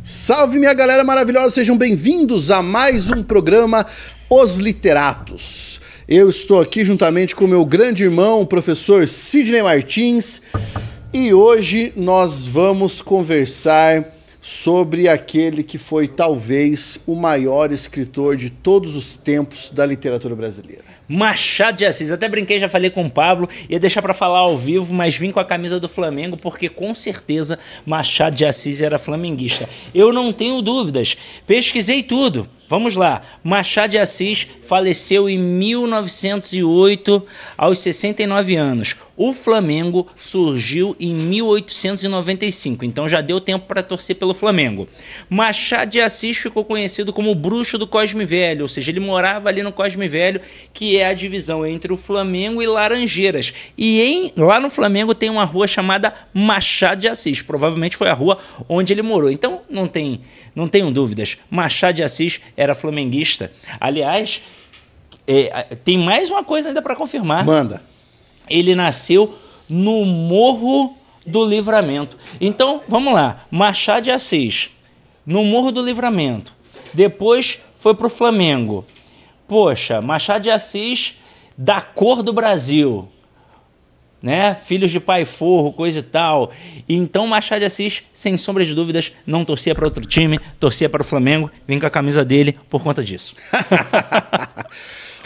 Salve, minha galera maravilhosa, sejam bem-vindos a mais um programa Os Literatos. Eu estou aqui juntamente com meu grande irmão, o professor Sidney Martins, e hoje nós vamos conversar sobre aquele que foi talvez o maior escritor de todos os tempos da literatura brasileira. Machado de Assis. Até brinquei, já falei com o Pablo, ia deixar pra falar ao vivo, mas vim com a camisa do Flamengo, porque com certeza Machado de Assis era flamenguista. Eu não tenho dúvidas, pesquisei tudo. Vamos lá, Machado de Assis faleceu em 1908, aos 69 anos. O Flamengo surgiu em 1895, então já deu tempo para torcer pelo Flamengo. Machado de Assis ficou conhecido como o bruxo do Cosme Velho, ou seja, ele morava ali no Cosme Velho, que é a divisão entre o Flamengo e Laranjeiras. E lá no Flamengo tem uma rua chamada Machado de Assis, provavelmente foi a rua onde ele morou. Então não tenho dúvidas, Machado de Assis era flamenguista. Aliás, tem mais uma coisa ainda para confirmar. Manda. Ele nasceu no Morro do Livramento. Então, vamos lá. Machado de Assis, no Morro do Livramento. Depois foi para o Flamengo. Poxa, Machado de Assis, da cor do Brasil, né? Filhos de pai forro, coisa e tal. Então Machado de Assis, sem sombra de dúvidas, não torcia para outro time, torcia para o Flamengo, vim com a camisa dele por conta disso.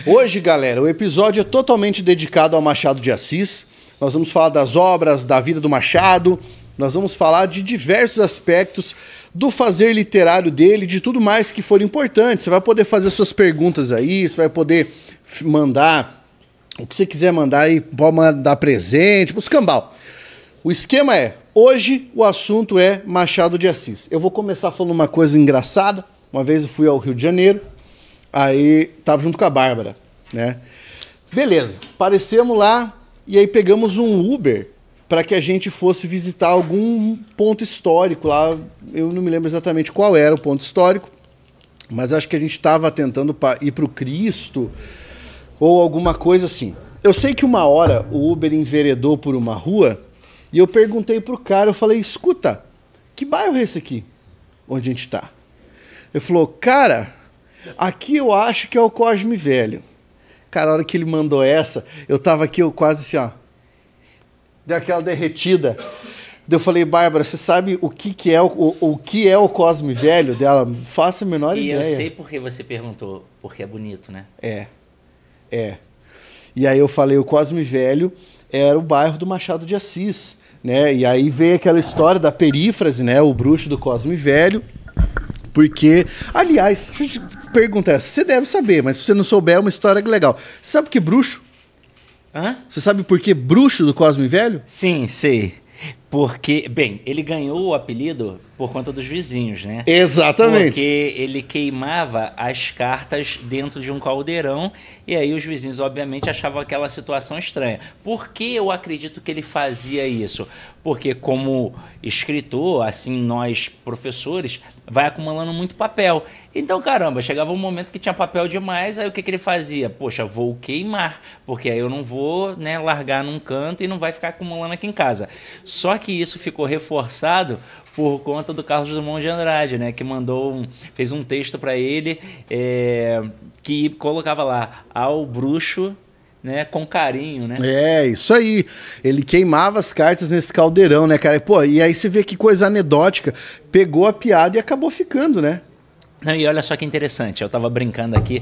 Hoje, galera, o episódio é totalmente dedicado ao Machado de Assis. Nós vamos falar das obras, da vida do Machado, nós vamos falar de diversos aspectos do fazer literário dele, de tudo mais que for importante. Você vai poder fazer suas perguntas aí, você vai poder mandar o que você quiser mandar aí, pode mandar presente, os cambal. O esquema é, hoje o assunto é Machado de Assis. Eu vou começar falando uma coisa engraçada. Uma vez eu fui ao Rio de Janeiro, aí tava junto com a Bárbara, né? Beleza, aparecemos lá e aí pegamos um Uber para que a gente fosse visitar algum ponto histórico lá. Eu não me lembro exatamente qual era o ponto histórico, mas acho que a gente estava tentando ir para o Cristo ou alguma coisa assim. Eu sei que uma hora o Uber enveredou por uma rua e eu perguntei pro cara, eu falei, escuta, que bairro é esse aqui, onde a gente tá? Ele falou, cara, aqui eu acho que é o Cosme Velho. Cara, a hora que ele mandou essa, eu tava aqui, eu quase assim, ó, deu aquela derretida. Eu falei, Bárbara, você sabe o que é o que é o Cosme Velho dela? Faça a menor ideia. E eu sei por que você perguntou, porque é bonito, né? É. E aí eu falei, o Cosme Velho era o bairro do Machado de Assis, né? E aí veio aquela história da perífrase, né? O bruxo do Cosme Velho. Porque, aliás, deixa eu te perguntar, você deve saber, mas se você não souber, é uma história legal. Você sabe por que bruxo? Hã? Você sabe por que bruxo do Cosme Velho? Sim, sei. Porque, bem, ele ganhou o apelido por conta dos vizinhos, né? Exatamente. Porque ele queimava as cartas dentro de um caldeirão e aí os vizinhos, obviamente, achavam aquela situação estranha. Por que eu acredito que ele fazia isso? Porque como escritor, assim, nós professores, vai acumulando muito papel. Então, caramba, chegava um momento que tinha papel demais, aí o que ele fazia? Poxa, vou queimar, porque aí eu não vou, né, largar num canto e não vai ficar acumulando aqui em casa. Só que isso ficou reforçado por conta do Carlos Drummond de Andrade, né, que fez um texto para ele que colocava lá, ao bruxo, né, com carinho, né? É, isso aí. Ele queimava as cartas nesse caldeirão, né, cara? Pô, e aí você vê que coisa anedótica. Pegou a piada e acabou ficando, né? Não, e olha só que interessante, eu estava brincando aqui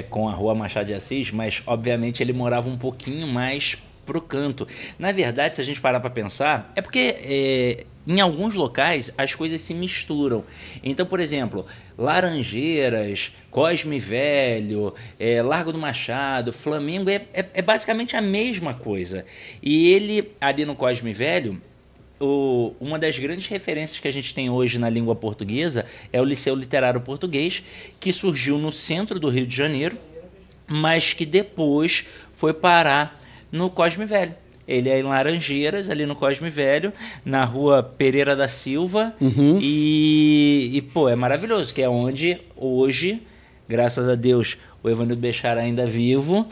com a rua Machado de Assis, mas obviamente ele morava um pouquinho mais pro canto. Na verdade, se a gente parar para pensar, é porque em alguns locais as coisas se misturam. Então, por exemplo, Laranjeiras, Cosme Velho, Largo do Machado, Flamengo, é basicamente a mesma coisa. E ele, ali no Cosme Velho, uma das grandes referências que a gente tem hoje na língua portuguesa é o Liceu Literário Português, que surgiu no centro do Rio de Janeiro, mas que depois foi parar no Cosme Velho. Ele é em Laranjeiras, ali no Cosme Velho, na rua Pereira da Silva. Uhum. Pô, é maravilhoso, que é onde hoje, graças a Deus, o Evanildo Bechara ainda vivo,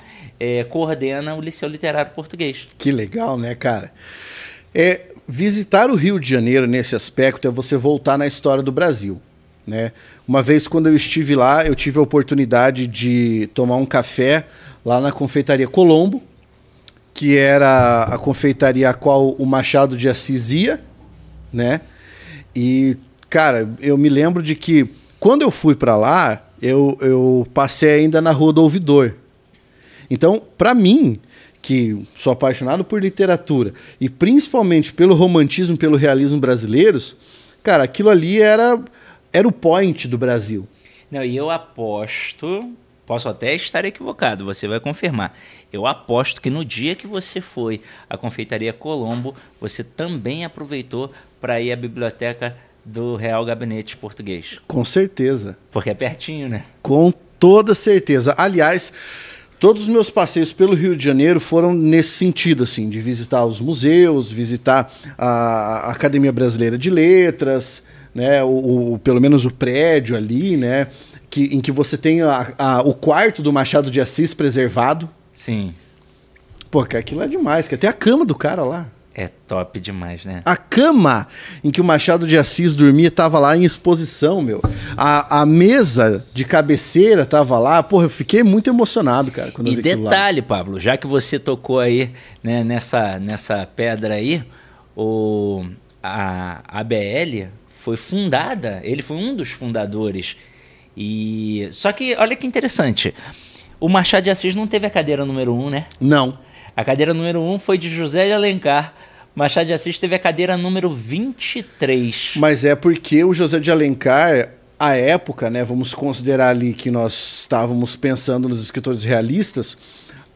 coordena o Liceu Literário Português. Que legal, né, cara? visitar o Rio de Janeiro nesse aspecto é você voltar na história do Brasil, né? Uma vez quando eu estive lá, eu tive a oportunidade de tomar um café lá na Confeitaria Colombo, que era a confeitaria a qual o Machado de Assis ia, né? E, cara, eu me lembro de que quando eu fui para lá, eu passei ainda na Rua do Ouvidor. Então, para mim, que sou apaixonado por literatura e principalmente pelo romantismo, pelo realismo brasileiros, cara, aquilo ali era o point do Brasil. Não, e eu aposto, posso até estar equivocado, você vai confirmar. Eu aposto que no dia que você foi à Confeitaria Colombo, você também aproveitou para ir à biblioteca do Real Gabinete Português. Com certeza. Porque é pertinho, né? Com toda certeza. Aliás, todos os meus passeios pelo Rio de Janeiro foram nesse sentido, assim, de visitar os museus, visitar a Academia Brasileira de Letras, né, pelo menos o prédio ali, né, em que você tem o quarto do Machado de Assis preservado. Sim. Pô, que aquilo é demais, que até a cama do cara lá. É top demais, né? A cama em que o Machado de Assis dormia estava lá em exposição, meu. A mesa de cabeceira estava lá. Porra, eu fiquei muito emocionado, cara, quando eu vi aquilo lá. E detalhe, Pablo, já que você tocou aí, né, nessa pedra aí, a ABL foi fundada, ele foi um dos fundadores. Só que, olha que interessante, o Machado de Assis não teve a cadeira número 1, né? Não. A cadeira número 1 foi de José de Alencar. Machado de Assis teve a cadeira número 23. Mas é porque o José de Alencar, à época, né, vamos considerar ali que nós estávamos pensando nos escritores realistas,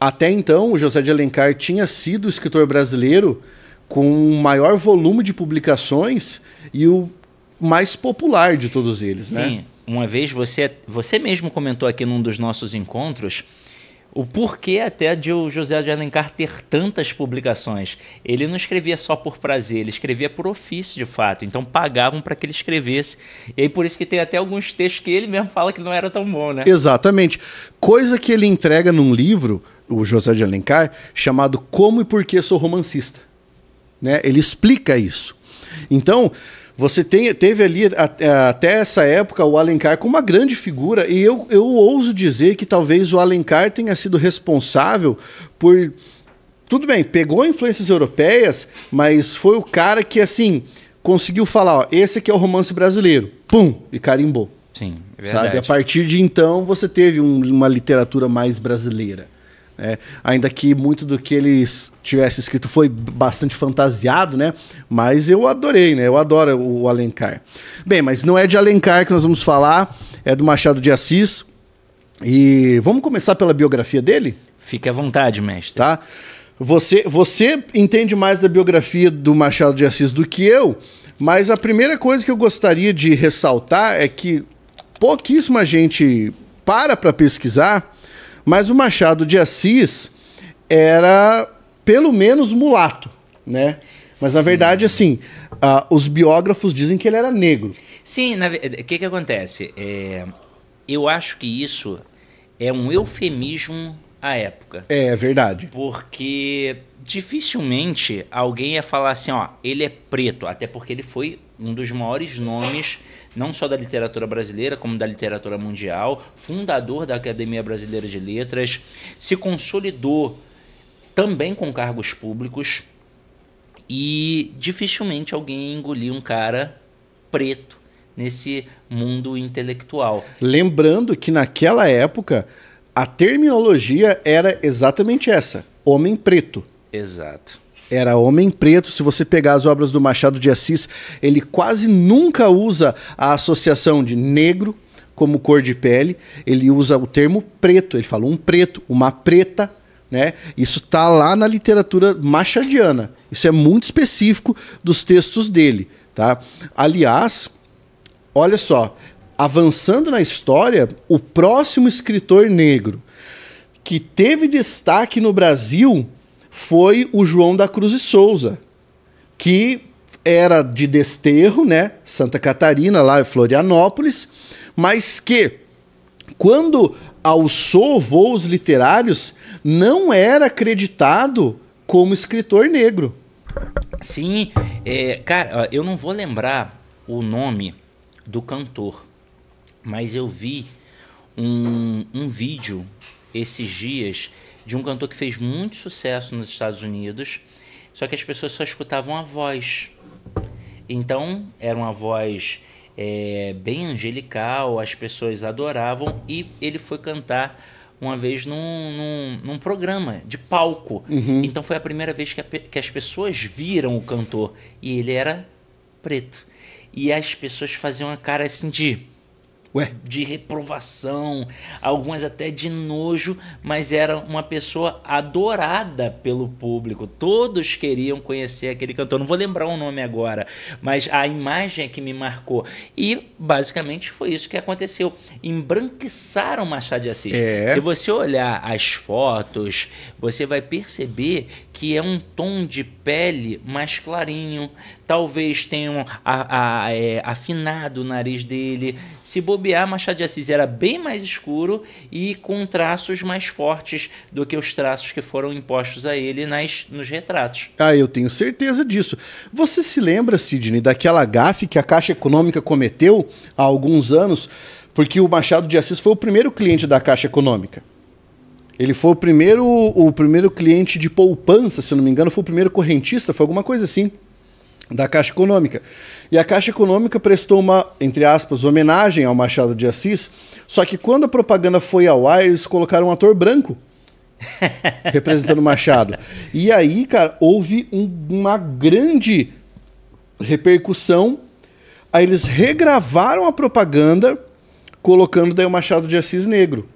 até então o José de Alencar tinha sido o escritor brasileiro com o maior volume de publicações e o mais popular de todos eles, né? Sim, uma vez você mesmo comentou aqui num dos nossos encontros o porquê até de o José de Alencar ter tantas publicações. Ele não escrevia só por prazer, ele escrevia por ofício, de fato. Então pagavam para que ele escrevesse. E aí por isso que tem até alguns textos que ele mesmo fala que não era tão bom, né? Exatamente. Coisa que ele entrega num livro, o José de Alencar, chamado Como e Por que Sou Romancista. Né? Ele explica isso. Então, você teve ali, até essa época, o Alencar como uma grande figura, e eu ouso dizer que talvez o Alencar tenha sido responsável por... Tudo bem, pegou influências europeias, mas foi o cara que, assim, conseguiu falar, ó, esse aqui é o romance brasileiro. Pum! E carimbou. Sim, é verdade. Sabe? A partir de então, você teve uma literatura mais brasileira. Ainda que muito do que ele tivesse escrito foi bastante fantasiado, né? Mas eu adorei, né? Eu adoro o Alencar. Bem, mas não é de Alencar que nós vamos falar, é do Machado de Assis. E vamos começar pela biografia dele? Fique à vontade, mestre. Tá? Você entende mais da biografia do Machado de Assis do que eu, mas a primeira coisa que eu gostaria de ressaltar é que pouquíssima gente para pesquisar, mas o Machado de Assis era, pelo menos, mulato, né? Mas, sim, na verdade, assim, os biógrafos dizem que ele era negro. Sim, o que acontece? Eu acho que isso é um eufemismo à época. É verdade. Porque dificilmente alguém ia falar assim, ó, ele é preto, até porque ele foi um dos maiores nomes, não só da literatura brasileira, como da literatura mundial, fundador da Academia Brasileira de Letras, se consolidou também com cargos públicos e dificilmente alguém engoliu um cara preto nesse mundo intelectual. Lembrando que naquela época a terminologia era exatamente essa, homem preto. Exato. Era homem preto. Se você pegar as obras do Machado de Assis, ele quase nunca usa a associação de negro como cor de pele. Ele usa o termo preto. Ele fala um preto, uma preta, né? Isso tá lá na literatura machadiana. Isso é muito específico dos textos dele, tá? Aliás, olha só, avançando na história, o próximo escritor negro que teve destaque no Brasil foi o João da Cruz e Souza, que era de Desterro, né, Santa Catarina, lá em Florianópolis, mas que, quando alçou voos literários, não era acreditado como escritor negro. Sim, cara, ó, eu não vou lembrar o nome do cantor, mas eu vi um vídeo esses dias de um cantor que fez muito sucesso nos Estados Unidos, só que as pessoas só escutavam a voz. Então, era uma voz bem angelical, as pessoas adoravam, e ele foi cantar uma vez num programa de palco. Então, foi a primeira vez que as pessoas viram o cantor, e ele era preto. E as pessoas faziam uma cara assim de reprovação, algumas até de nojo, mas era uma pessoa adorada pelo público. Todos queriam conhecer aquele cantor. Não vou lembrar o nome agora, mas a imagem é que me marcou. E basicamente foi isso que aconteceu. Embranquiçaram Machado de Assis. Se você olhar as fotos, você vai perceber que é um tom de pele mais clarinho. Talvez tenham afinado o nariz dele. Se bobear, Machado de Assis era bem mais escuro e com traços mais fortes do que os traços que foram impostos a ele nos retratos. Ah, eu tenho certeza disso. Você se lembra, Sidney, daquela gafe que a Caixa Econômica cometeu há alguns anos, porque o Machado de Assis foi o primeiro cliente da Caixa Econômica. Ele foi o primeiro cliente de poupança, se eu não me engano, foi o primeiro correntista, foi alguma coisa assim, da Caixa Econômica. E a Caixa Econômica prestou uma, entre aspas, homenagem ao Machado de Assis, só que quando a propaganda foi ao ar, eles colocaram um ator branco representando o Machado. E aí, cara, houve uma grande repercussão. Aí eles regravaram a propaganda, colocando daí o Machado de Assis negro.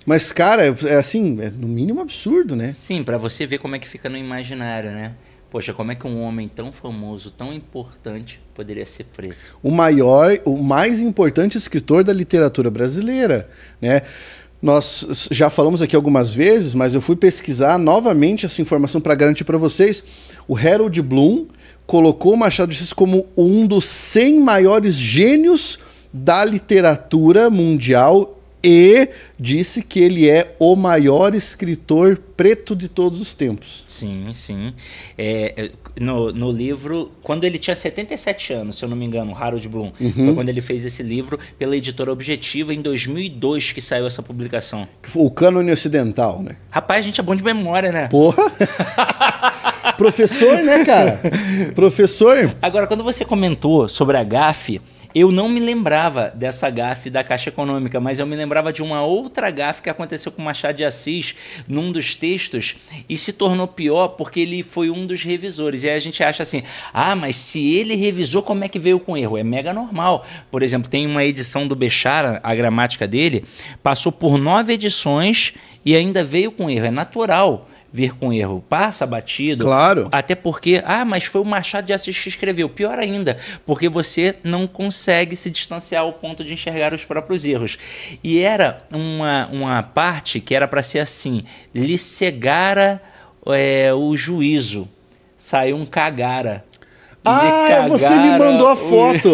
Mas, cara, é assim, é no mínimo absurdo, né? Sim, pra você ver como é que fica no imaginário, né? Poxa, como é que um homem tão famoso, tão importante, poderia ser preto? O mais importante escritor da literatura brasileira, né? Nós já falamos aqui algumas vezes, mas eu fui pesquisar novamente essa informação para garantir para vocês. O Harold Bloom colocou Machado de Assis como um dos 100 maiores gênios da literatura mundial e disse que ele é o maior escritor preto de todos os tempos. Sim, sim. No livro, quando ele tinha 77 anos, se eu não me engano, Harold Bloom, foi quando ele fez esse livro pela editora Objetiva, em 2002 que saiu essa publicação. O Cânone Ocidental, né? Rapaz, a gente é bom de memória, né? Porra! Professor, né, cara? Professor. Agora, quando você comentou sobre a gafe, eu não me lembrava dessa gafe da Caixa Econômica, mas eu me lembrava de uma outra gafe que aconteceu com Machado de Assis num dos textos e se tornou pior porque ele foi um dos revisores. E aí a gente acha assim, mas se ele revisou, como é que veio com erro? É mega normal. Por exemplo, tem uma edição do Bechara, a gramática dele, passou por 9 edições e ainda veio com erro. É natural vir com erro, passa batido. Claro. Até porque, mas foi o Machado de Assis que escreveu. Pior ainda, porque você não consegue se distanciar ao ponto de enxergar os próprios erros. E era uma parte que era para ser assim, lhe cegara o juízo, saiu um cagara. Você me mandou a foto.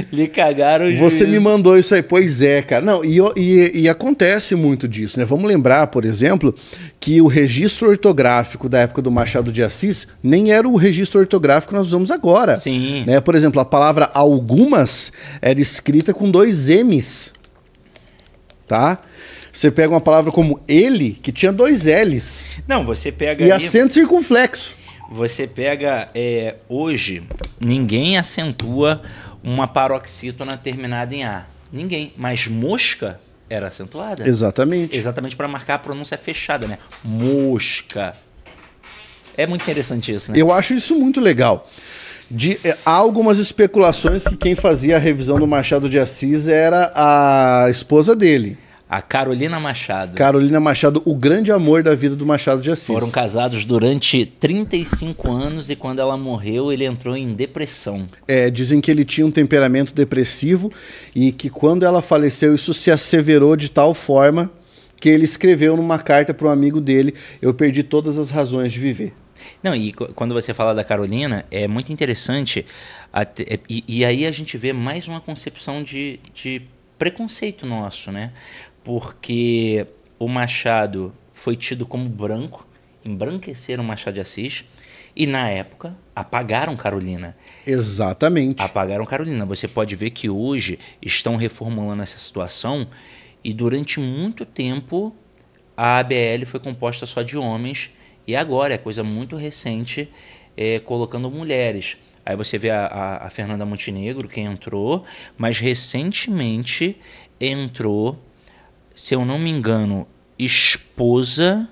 Lhe cagaram o Você juízo. me mandou isso aí. Pois é, cara. Não, e acontece muito disso, né? Vamos lembrar, por exemplo, que o registro ortográfico da época do Machado de Assis nem era o registro ortográfico que nós usamos agora. Sim. Né? Por exemplo, a palavra algumas era escrita com 2 M's. Tá? Você pega uma palavra como ele, que tinha 2 L's. Não, você pega E aí... acento circunflexo. Você pega, hoje, ninguém acentua uma paroxítona terminada em A. Ninguém. Mas mosca era acentuada. Exatamente. Exatamente para marcar a pronúncia fechada, né? Mosca. É muito interessante isso, né? Eu acho isso muito legal. Há algumas especulações que quem fazia a revisão do Machado de Assis era a esposa dele. A Carolina Machado. Carolina Machado, o grande amor da vida do Machado de Assis. Foram casados durante 35 anos e quando ela morreu, ele entrou em depressão. Dizem que ele tinha um temperamento depressivo e que quando ela faleceu, isso se asseverou de tal forma que ele escreveu numa carta para um amigo dele: eu perdi todas as razões de viver. Não, e quando você fala da Carolina, é muito interessante, e aí a gente vê mais uma concepção de preconceito nosso, né? Porque o Machado foi tido como branco, embranqueceram o Machado de Assis, E na época, apagaram Carolina. Exatamente. Apagaram Carolina. Você pode ver que hoje estão reformulando essa situação e durante muito tempo a ABL foi composta só de homens e agora é coisa muito recente colocando mulheres. Aí você vê a Fernanda Montenegro que entrou, mas recentemente entrou, se eu não me engano, esposa...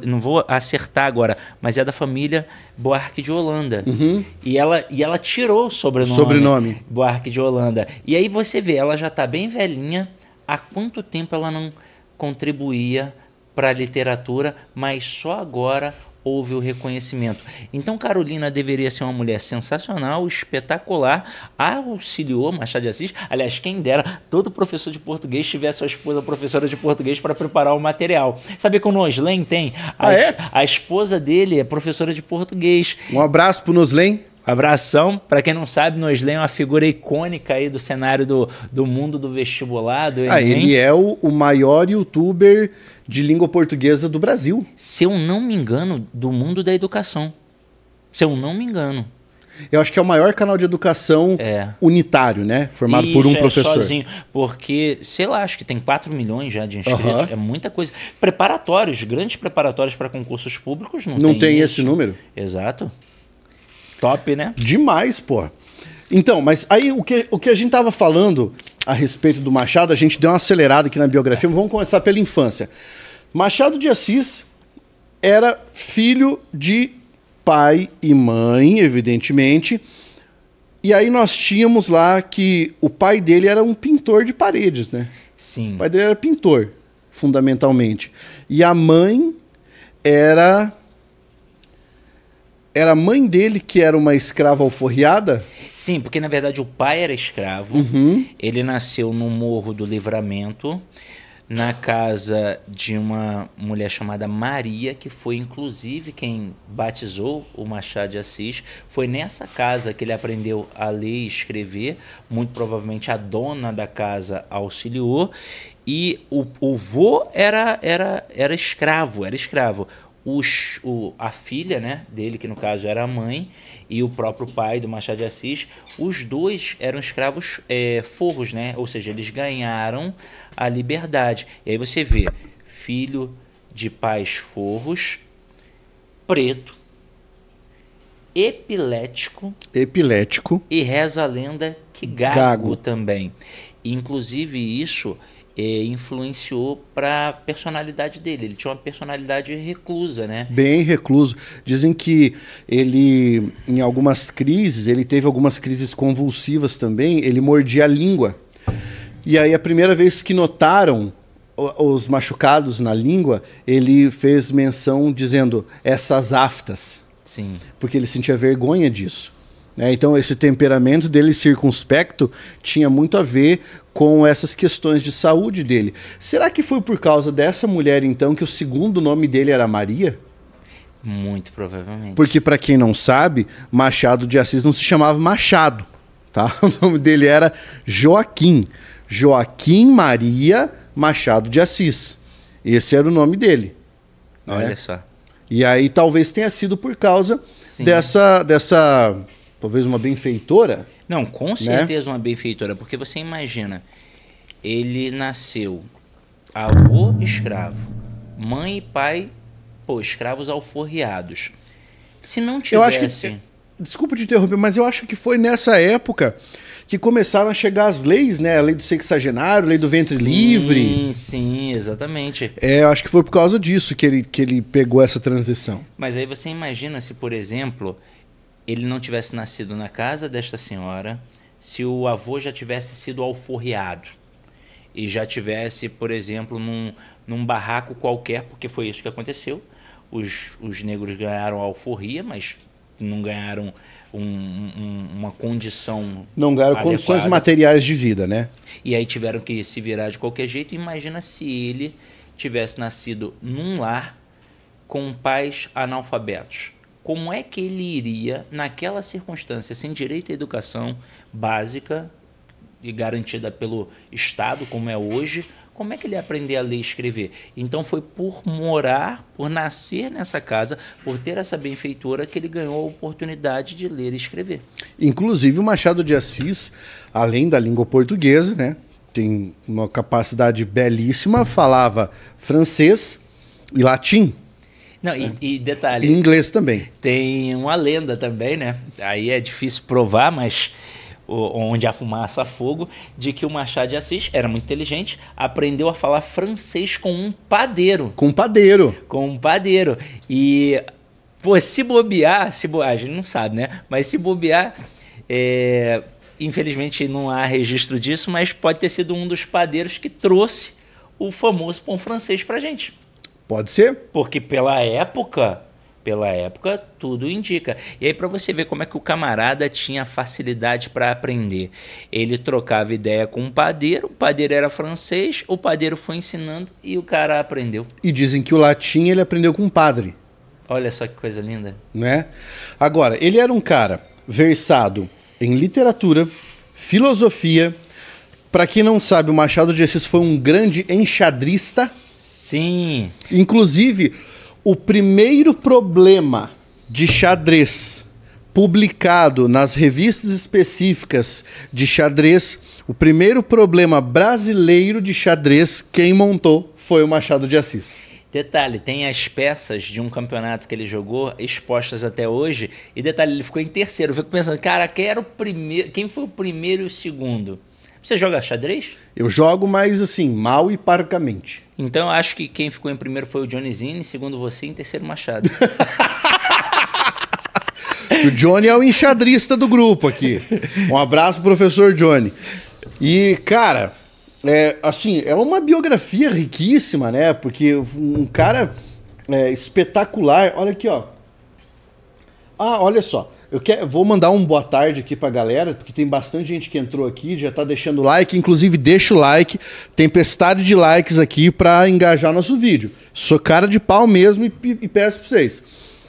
não vou acertar agora, mas é da família Buarque de Holanda. Uhum. E ela tirou o sobrenome Buarque de Holanda. E aí você vê, ela já está bem velhinha. Há quanto tempo ela não contribuía para a literatura, mas só agora houve o reconhecimento. Então Carolina deveria ser uma mulher sensacional, espetacular, auxiliou Machado de Assis. Aliás, quem dera todo professor de português tivesse sua esposa professora de português para preparar o material. Sabe que o Noslen tem? A esposa dele é professora de português. Um abraço pro Noslen. Abração. Para quem não sabe, Noslen é uma figura icônica aí do cenário do mundo do vestibular. Ele é o maior youtuber de língua portuguesa do Brasil. Se eu não me engano, do mundo da educação. Se eu não me engano. Eu acho que é o maior canal de educação unitário, né? Formado por um professor. Sozinho, porque, sei lá, acho que tem 4 milhões já de inscritos. É muita coisa. Preparatórios, grandes preparatórios para concursos públicos não tem esse número. Exato. Top, né? Demais, pô. Então, mas aí o que a gente tava falando a respeito do Machado, a gente deu uma acelerada aqui na biografia, mas vamos começar pela infância. Machado de Assis era filho de pai e mãe, evidentemente. E aí nós tínhamos lá que o pai dele era um pintor de paredes, né? Sim. O pai dele era pintor, fundamentalmente. E a mãe era a mãe dele que era uma escrava alforriada? Sim, porque na verdade o pai era escravo. Ele nasceu no Morro do Livramento, na casa de uma mulher chamada Maria, que foi inclusive quem batizou o Machado de Assis. Foi nessa casa que ele aprendeu a ler e escrever. Muito provavelmente a dona da casa auxiliou. E o vô era escravo, a filha, né, dele, que no caso era a mãe, e o próprio pai do Machado de Assis, os dois eram escravos forros, né? Ou seja, eles ganharam a liberdade. E aí você vê, filho de pais forros, preto, epilético e reza a lenda que gago também. Inclusive isso influenciou para a personalidade dele. Ele tinha uma personalidade reclusa, né? Bem recluso. Dizem que ele, em algumas crises, ele teve algumas crises convulsivas também, ele mordia a língua. E aí a primeira vez que notaram os machucados na língua, ele fez menção dizendo essas aftas. Sim. Porque ele sentia vergonha disso. Então esse temperamento dele circunspecto tinha muito a ver com essas questões de saúde dele. Será que foi por causa dessa mulher então que o segundo nome dele era Maria? Muito provavelmente. Porque para quem não sabe, Machado de Assis não se chamava Machado, tá? O nome dele era Joaquim. Joaquim Maria Machado de Assis. Esse era o nome dele. Olha só. E aí talvez tenha sido por causa dessa talvez uma benfeitora. Não, com certeza uma benfeitora, porque você imagina, ele nasceu avô escravo, mãe e pai, escravos alforriados. Se não tivesse... Eu acho que, desculpa te interromper, mas eu acho que foi nessa época que começaram a chegar as leis, né? A lei do sexagenário, a lei do ventre livre. Sim, exatamente. Eu acho que foi por causa disso que ele pegou essa transição. Mas aí você imagina se, por exemplo, ele não tivesse nascido na casa desta senhora, se o avô já tivesse sido alforriado e já tivesse, por exemplo, num barraco qualquer, porque foi isso que aconteceu. Os negros ganharam a alforria, mas não ganharam uma condição não ganharam adequada. Condições materiais de vida, né? E aí tiveram que se virar de qualquer jeito. Imagina se ele tivesse nascido num lar com pais analfabetos. Como é que ele iria, naquela circunstância, sem direito à educação básica e garantida pelo Estado, como é hoje, como é que ele ia aprender a ler e escrever? Então foi por morar, por nascer nessa casa, por ter essa benfeitora, que ele ganhou a oportunidade de ler e escrever. Inclusive o Machado de Assis, além da língua portuguesa, né, tem uma capacidade belíssima, falava francês e latim. Não, e detalhe... E inglês também. Tem uma lenda também, né? Aí é difícil provar, mas onde há fumaça há fogo, de que o Machado de Assis era muito inteligente, aprendeu a falar francês com um padeiro. Com um padeiro. Com um padeiro. E, pô, se bobear, a gente não sabe, né? Mas se bobear, infelizmente não há registro disso, mas pode ter sido um dos padeiros que trouxe o famoso pão francês pra gente. Pode ser? Porque pela época, tudo indica. E aí, para você ver como é que o camarada tinha facilidade para aprender. Ele trocava ideia com o padeiro era francês, o padeiro foi ensinando e o cara aprendeu. E dizem que o latim ele aprendeu com um padre. Olha só que coisa linda. Né? Agora, ele era um cara versado em literatura, filosofia. Para quem não sabe, o Machado de Assis foi um grande enxadrista. Sim. Inclusive, o primeiro problema de xadrez publicado nas revistas específicas de xadrez, o primeiro problema brasileiro de xadrez, quem montou foi o Machado de Assis. Detalhe, tem as peças de um campeonato que ele jogou expostas até hoje. E detalhe, ele ficou em terceiro. Eu fico pensando, cara, quem foi o primeiro e o segundo? Você joga xadrez? Eu jogo, mas assim, mal e parcamente. Então eu acho que quem ficou em primeiro foi o Johnny Zini, segundo você, em terceiro Machado. O Johnny é o enxadrista do grupo aqui. Um abraço, professor Johnny. E, cara, é uma biografia riquíssima, né? Porque um cara espetacular. Olha aqui, ó. Ah, olha só. Vou mandar um boa tarde aqui pra galera, porque tem bastante gente que entrou aqui, já tá deixando like, inclusive deixa o like, tempestade de likes aqui pra engajar nosso vídeo. Sou cara de pau mesmo e peço pra vocês.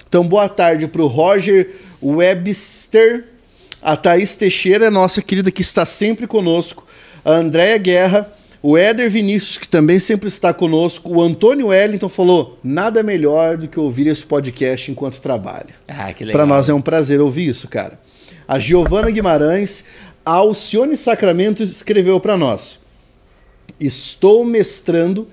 Então, boa tarde pro Roger Webster, a Thaís Teixeira, nossa querida, que está sempre conosco, a Andréia Guerra, o Éder Vinícius, que também sempre está conosco. O Antônio Wellington falou, nada melhor do que ouvir esse podcast enquanto trabalha. Ah, que legal. Para nós é um prazer ouvir isso, cara. A Giovana Guimarães, a Alcione Sacramento escreveu para nós. Estou mestrando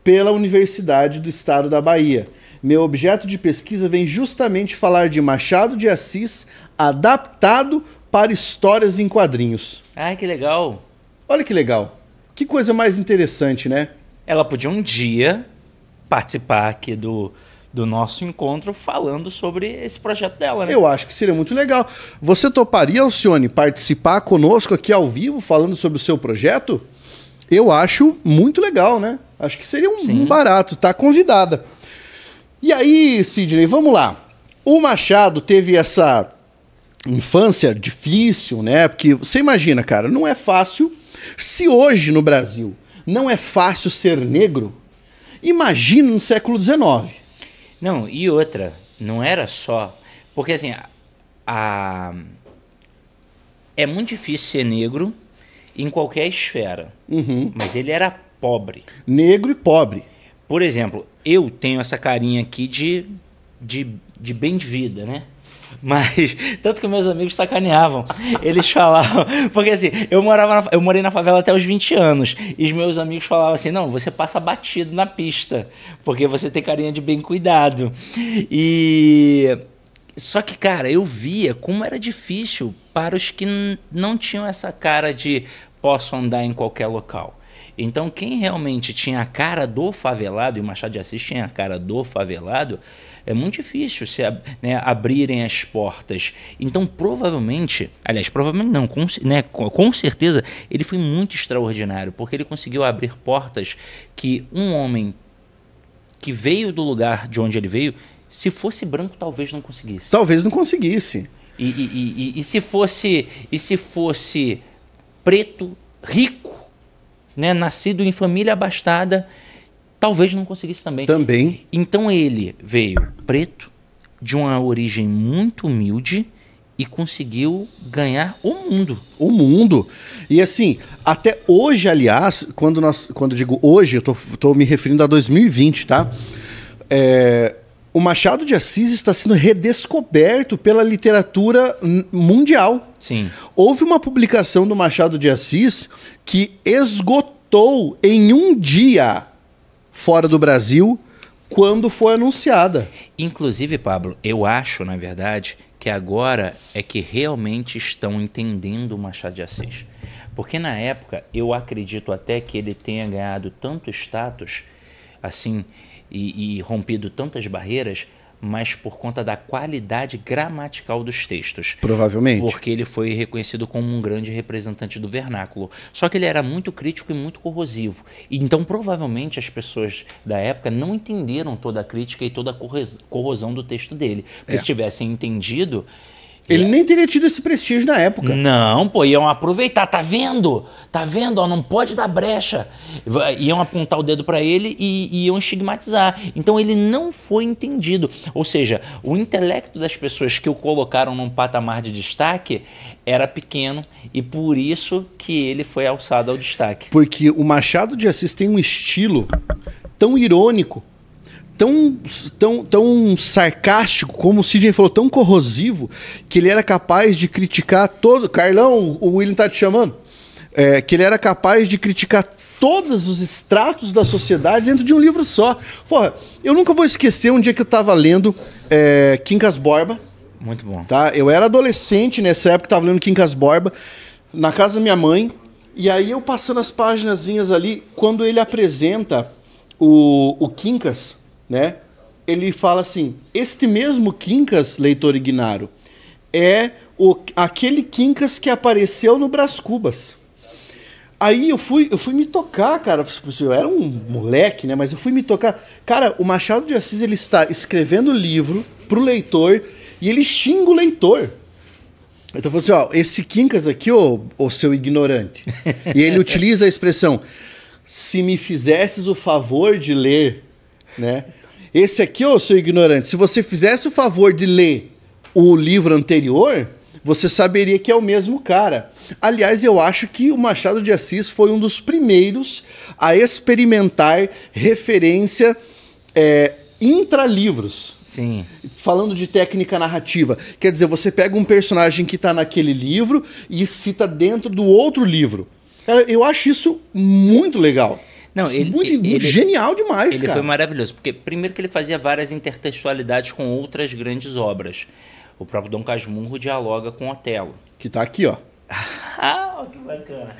pela Universidade do Estado da Bahia. Meu objeto de pesquisa vem justamente falar de Machado de Assis adaptado para histórias em quadrinhos. Ah, que legal. Olha que legal. Que coisa mais interessante, né? Ela podia um dia participar aqui do nosso encontro falando sobre esse projeto dela, né? Eu acho que seria muito legal. Você toparia, Alcione, participar conosco aqui ao vivo falando sobre o seu projeto? Eu acho muito legal, né? Acho que seria um barato. Tá convidada. E aí, Sidney, vamos lá. O Machado teve essa infância difícil, né? Porque você imagina, cara, não é fácil. Se hoje no Brasil não é fácil ser negro, imagina no século XIX. Não, e outra, não era só... Porque assim, é muito difícil ser negro em qualquer esfera, mas ele era pobre. Negro e pobre. Por exemplo, eu tenho essa carinha aqui de bem de vida, né? Mas, tanto que meus amigos sacaneavam. Eles falavam... Porque assim, eu morei na favela até os 20 anos. E os meus amigos falavam assim, não, você passa batido na pista. Porque você tem carinha de bem cuidado. Só que, cara, eu via como era difícil para os que não tinham essa cara de posso andar em qualquer local. Então, quem realmente tinha a cara do favelado, e o Machado de Assis tinha a cara do favelado, é muito difícil abrirem as portas. Então, provavelmente não, com certeza, ele foi muito extraordinário, porque ele conseguiu abrir portas que um homem que veio do lugar de onde ele veio, se fosse branco, talvez não conseguisse. Talvez não conseguisse. E se fosse preto, rico, né, nascido em família abastada, talvez não conseguisse também. Também. Então ele veio preto, de uma origem muito humilde e conseguiu ganhar o mundo. O mundo. E assim, até hoje, aliás, quando eu digo hoje, eu tô me referindo a 2020, tá? O Machado de Assis está sendo redescoberto pela literatura mundial. Sim. Houve uma publicação do Machado de Assis que esgotou em um dia fora do Brasil quando foi anunciada. Inclusive, Pablo, eu acho, na verdade, que agora é que realmente estão entendendo o Machado de Assis. Porque na época, eu acredito até que ele tenha ganhado tanto status, assim, e rompido tantas barreiras, mas por conta da qualidade gramatical dos textos. Provavelmente. Porque ele foi reconhecido como um grande representante do vernáculo. Só que ele era muito crítico e muito corrosivo. Então, provavelmente, as pessoas da época não entenderam toda a crítica e toda a corrosão do texto dele. Porque se tivessem entendido... Ele nem teria tido esse prestígio na época. Não, pô, iam aproveitar, tá vendo? Tá vendo? Ó, não pode dar brecha. Iam apontar o dedo para ele e iam estigmatizar. Então ele não foi entendido. Ou seja, o intelecto das pessoas que o colocaram num patamar de destaque era pequeno e por isso que ele foi alçado ao destaque. Porque o Machado de Assis tem um estilo tão irônico, tão sarcástico, como o Sidney falou, tão corrosivo, que ele era capaz de criticar todo... Carlão, o William tá te chamando. Que ele era capaz de criticar todos os estratos da sociedade dentro de um livro só. Porra, eu nunca vou esquecer um dia que eu tava lendo Quincas Borba. Muito bom. Tá? Eu era adolescente nessa época, tava lendo Quincas Borba, na casa da minha mãe, e aí eu passando as paginazinhas ali, quando ele apresenta o Quincas, né? Ele fala assim: este mesmo Quincas, leitor Ignaro, é aquele Quincas que apareceu no Brás Cubas. Aí eu fui me tocar, cara. Eu era um moleque, né? Mas eu fui me tocar. Cara, o Machado de Assis, ele está escrevendo o livro pro leitor e ele xinga o leitor. Então falou assim: ó, esse Quincas aqui, ô seu ignorante. E ele utiliza a expressão: se me fizesses o favor de ler, né? Esse aqui, ô seu ignorante, se você fizesse o favor de ler o livro anterior, você saberia que é o mesmo cara. Aliás, eu acho que o Machado de Assis foi um dos primeiros a experimentar referência intralivros. Sim. Falando de técnica narrativa. Quer dizer, você pega um personagem que está naquele livro e cita dentro do outro livro. Eu acho isso muito legal. Não, muito genial demais, ele cara. Foi maravilhoso, porque primeiro que ele fazia várias intertextualidades com outras grandes obras. O próprio Dom Casmurro dialoga com Otelo. Que tá aqui, ó. Ah, que bacana.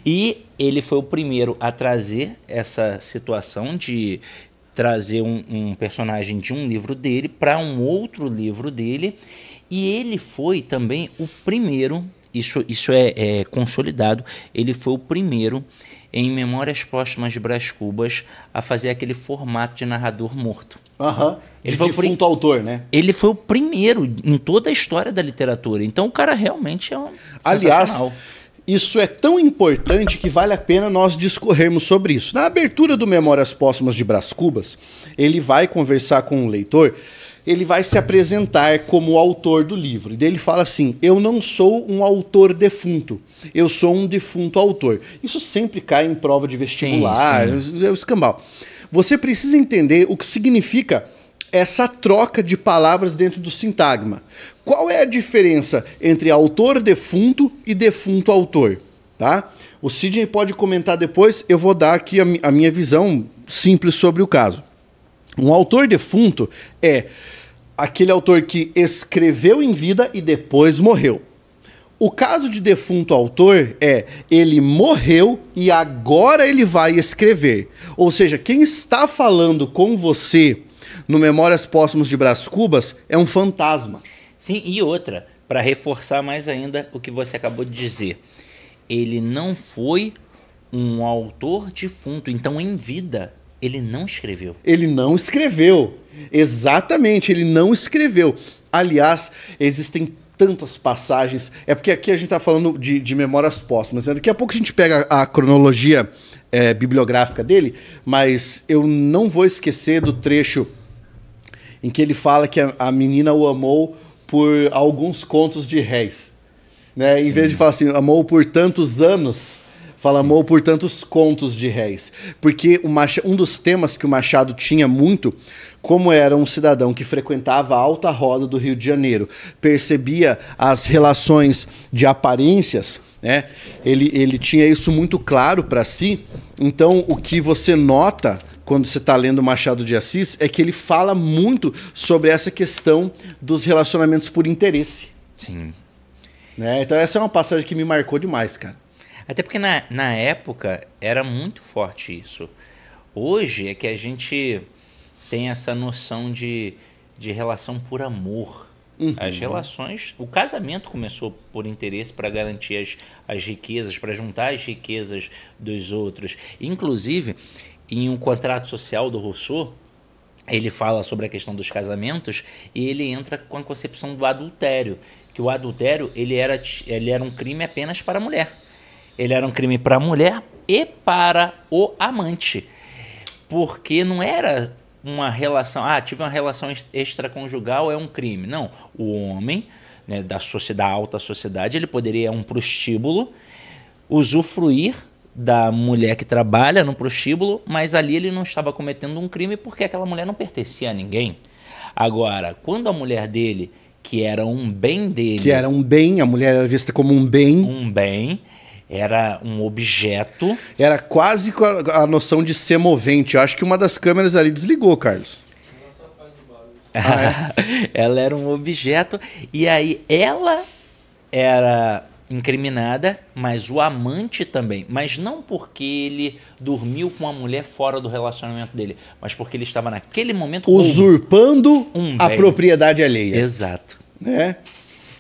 E ele foi o primeiro a trazer essa situação de trazer um personagem de um livro dele para um outro livro dele. E ele foi também o primeiro, isso é consolidado, ele foi o primeiro em Memórias Póstumas de Brás Cubas a fazer aquele formato de narrador morto. Aham. De defunto autor, né? Ele foi o primeiro em toda a história da literatura. Então o cara realmente é Aliás, isso é tão importante que vale a pena nós discorrermos sobre isso. Na abertura do Memórias Póstumas de Brás Cubas, ele vai conversar com o leitor, ele vai se apresentar como o autor do livro. E daí ele fala assim: eu não sou um autor defunto, eu sou um defunto autor. Isso sempre cai em prova de vestibular, é o escambau. Você precisa entender o que significa essa troca de palavras dentro do sintagma. Qual é a diferença entre autor defunto e defunto autor? Tá? O Sidney pode comentar depois, eu vou dar aqui a minha visão simples sobre o caso. Um autor defunto é aquele autor que escreveu em vida e depois morreu. O caso de defunto autor é ele morreu e agora ele vai escrever. Ou seja, quem está falando com você no Memórias Póstumas de Brás Cubas é um fantasma. Sim, e outra, para reforçar mais ainda o que você acabou de dizer. Ele não foi um autor defunto, então em vida ele não escreveu. Ele não escreveu. Exatamente, ele não escreveu. Aliás, existem tantas passagens. É porque aqui a gente está falando de Memórias Póstumas, né? Daqui a pouco a gente pega a cronologia bibliográfica dele, mas eu não vou esquecer do trecho em que ele fala que a menina o amou por alguns contos de réis. Né? Em vez de falar assim, amou por tantos anos, fala amou por tantos contos de réis. Porque um dos temas que o Machado tinha muito, como era um cidadão que frequentava a alta roda do Rio de Janeiro, percebia as relações de aparências, né? Ele tinha isso muito claro para si. Então, o que você nota quando você está lendo Machado de Assis é que ele fala muito sobre essa questão dos relacionamentos por interesse. Sim. Né? Então, essa é uma passagem que me marcou demais, cara. Até porque na época era muito forte isso. Hoje é que a gente tem essa noção de relação por amor. Uhum. As relações, o casamento começou por interesse para garantir as riquezas, para juntar as riquezas dos outros. Inclusive, em um contrato social do Rousseau, ele fala sobre a questão dos casamentos e ele entra com a concepção do adultério. Que o adultério ele era um crime apenas para a mulher. Ele era um crime para a mulher e para o amante. Porque não era uma relação... tive uma relação extraconjugal, é um crime. Não. O homem, né, da alta sociedade, ele poderia ir a um prostíbulo, usufruir da mulher que trabalha no prostíbulo, mas ali ele não estava cometendo um crime porque aquela mulher não pertencia a ninguém. Agora, quando a mulher dele, que era um bem dele... Que era um bem, a mulher era vista como um bem. Um bem... Era um objeto. Era quase a noção de ser movente. Eu acho que uma das câmeras ali desligou, Carlos. Ela só faz o barulho. Ela era um objeto. E aí ela era incriminada, mas o amante também. Mas não porque ele dormiu com a mulher fora do relacionamento dele, mas porque ele estava naquele momento usurpando a propriedade alheia. Exato. Né?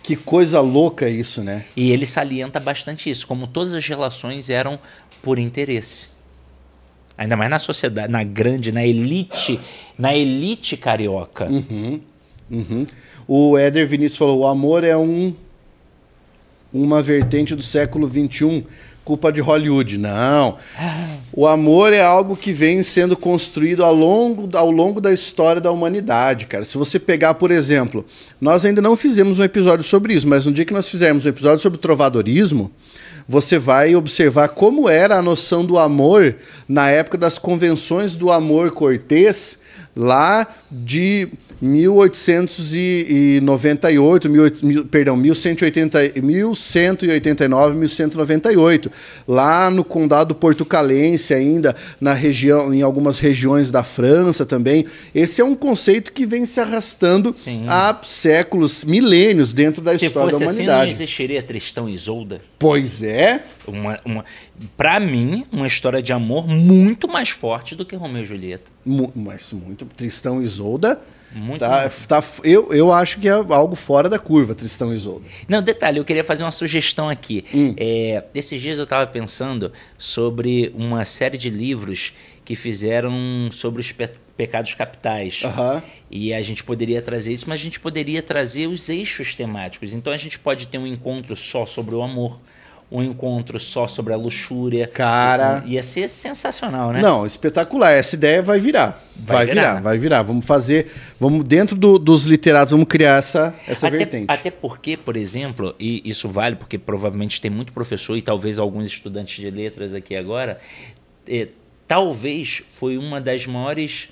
Que coisa louca isso, né? E ele salienta bastante isso, como todas as relações eram por interesse. Ainda mais na sociedade, na elite carioca. Uhum, uhum. O Éder Vinícius falou, o amor é uma vertente do século XXI, culpa de Hollywood. Não. O amor é algo que vem sendo construído ao longo da história da humanidade, cara. Se você pegar, por exemplo, nós ainda não fizemos um episódio sobre isso, mas no dia que nós fizermos um episódio sobre trovadorismo, você vai observar como era a noção do amor na época das convenções do amor cortês, lá de 1198, 1189, 1198, lá no condado portucalense ainda, em algumas regiões da França também. Esse é um conceito que vem se arrastando há séculos, milênios dentro da história da humanidade. Se fosse assim, não existiria Tristão e Isolda? Pois é. Para mim, uma história de amor muito mais forte do que Romeu e Julieta. Mas muito. Tristão e Isolda... eu acho que é algo fora da curva, Tristão e Isolda. Não, detalhe, eu queria fazer uma sugestão aqui. Esses dias eu estava pensando sobre uma série de livros que fizeram sobre os pecados capitais. Uhum. E a gente poderia trazer isso, mas a gente poderia trazer os eixos temáticos. Então a gente pode ter um encontro só sobre o amor, um encontro só sobre a luxúria. Cara... Ia ser sensacional, né? Não, espetacular. Essa ideia vai virar. Vai virar. Vamos dentro dos literatos, vamos criar essa vertente. Até porque, por exemplo, e isso vale porque provavelmente tem muito professor e talvez alguns estudantes de letras aqui agora, talvez foi uma das maiores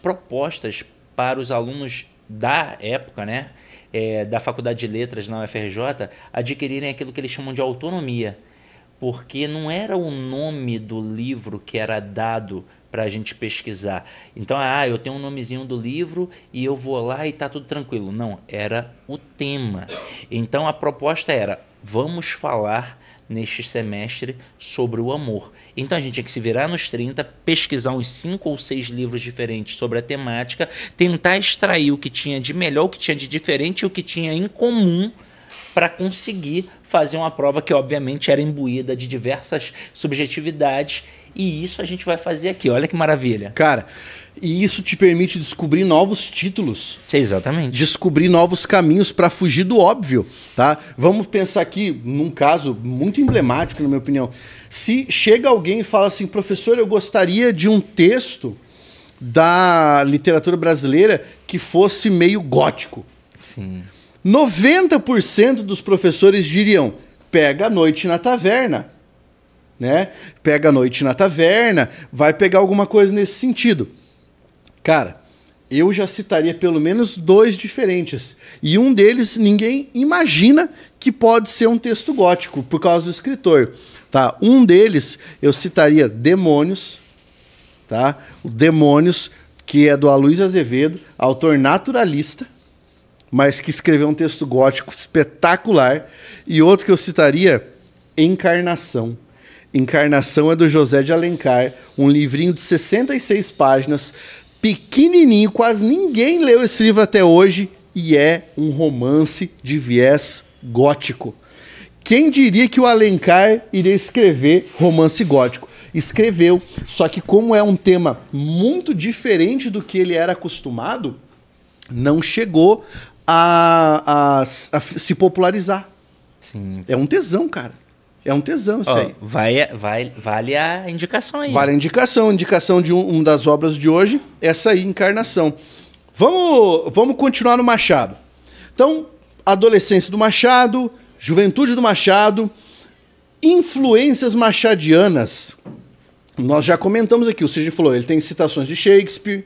propostas para os alunos da época, né? Da Faculdade de Letras na UFRJ, adquirirem aquilo que eles chamam de autonomia. Porque não era o nome do livro que era dado para a gente pesquisar. Então, eu tenho um nomezinho do livro e eu vou lá e está tudo tranquilo. Não, era o tema. Então, a proposta era, vamos falar neste semestre sobre o amor. Então a gente tinha que se virar nos 30, pesquisar uns 5 ou 6 livros diferentes sobre a temática, tentar extrair o que tinha de melhor, o que tinha de diferente e o que tinha em comum para conseguir fazer uma prova que obviamente era imbuída de diversas subjetividades. E isso a gente vai fazer aqui. Olha que maravilha. Cara, e isso te permite descobrir novos títulos. Exatamente. Descobrir novos caminhos para fugir do óbvio, tá? Vamos pensar aqui num caso muito emblemático, na minha opinião. Se chega alguém e fala assim, professor, eu gostaria de um texto da literatura brasileira que fosse meio gótico. Sim. 90% dos professores diriam, pega a noite na taverna. Né? Pega a noite na taverna, vai pegar alguma coisa nesse sentido. Cara, eu já citaria pelo menos 2 diferentes. E um deles ninguém imagina que pode ser um texto gótico, por causa do escritor. Tá? Um deles eu citaria Demônios, tá? O Demônios, que é do Aloysio Azevedo, autor naturalista, mas que escreveu um texto gótico espetacular. E outro que eu citaria, Encarnação. Encarnação é do José de Alencar, um livrinho de 66 páginas, pequenininho, quase ninguém leu esse livro até hoje, e é um romance de viés gótico. Quem diria que o Alencar iria escrever romance gótico? Escreveu, só que como é um tema muito diferente do que ele era acostumado, não chegou a se popularizar. Sim. É um tesão, cara. É um tesão isso aí. Vale a indicação aí. Vale a indicação de uma das obras de hoje, essa aí, Encarnação. Vamos continuar no Machado. Então, adolescência do Machado, juventude do Machado, influências machadianas. Nós já comentamos aqui, o Sidney falou, ele tem citações de Shakespeare,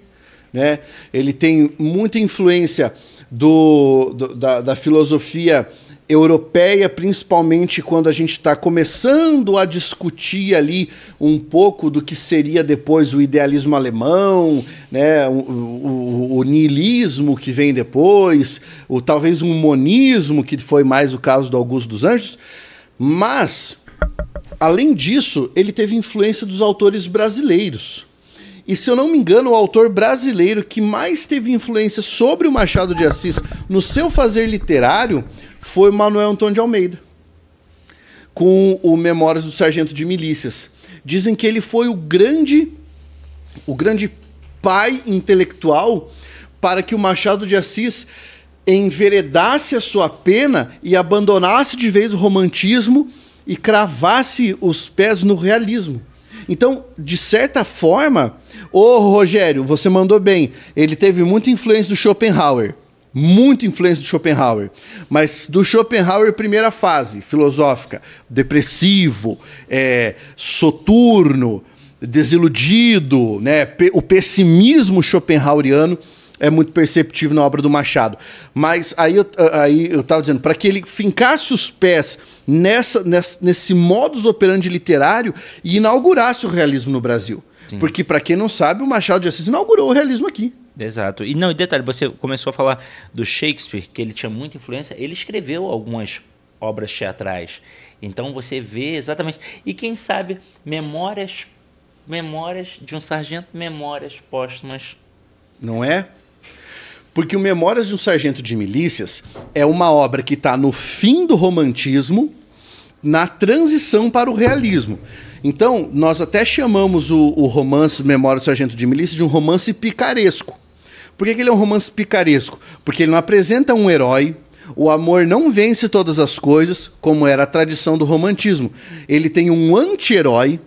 né? Ele tem muita influência da filosofia europeia, principalmente quando a gente está começando a discutir ali um pouco do que seria depois o idealismo alemão, né, o niilismo que vem depois, talvez um monismo, que foi mais o caso do Augusto dos Anjos, mas, além disso, ele teve influência dos autores brasileiros. E, se eu não me engano, o autor brasileiro que mais teve influência sobre o Machado de Assis no seu fazer literário foi Manuel Antônio de Almeida, com o Memórias do Sargento de Milícias. Dizem que ele foi o grande pai intelectual para que o Machado de Assis enveredasse a sua pena e abandonasse de vez o romantismo e cravasse os pés no realismo. Então, de certa forma, Rogério, você mandou bem, ele teve muita influência do Schopenhauer. Muita influência do Schopenhauer, mas do Schopenhauer primeira fase, filosófica, depressivo, soturno, desiludido, né? O pessimismo schopenhaueriano é muito perceptível na obra do Machado. Mas aí eu estava dizendo, para que ele fincasse os pés nesse modus operandi literário e inaugurasse o realismo no Brasil. Sim. Porque, para quem não sabe, o Machado de Assis inaugurou o realismo aqui. Exato. E detalhe, você começou a falar do Shakespeare, que ele tinha muita influência, ele escreveu algumas obras teatrais. Então você vê exatamente. E quem sabe, memórias de um sargento, memórias póstumas. Não é? Porque o Memórias de um Sargento de Milícias é uma obra que está no fim do romantismo, na transição para o realismo. Então, nós até chamamos o romance Memórias do Sargento de Milícia de um romance picaresco. Por que ele é um romance picaresco? Porque ele não apresenta um herói, o amor não vence todas as coisas, como era a tradição do romantismo. Ele tem um anti-herói,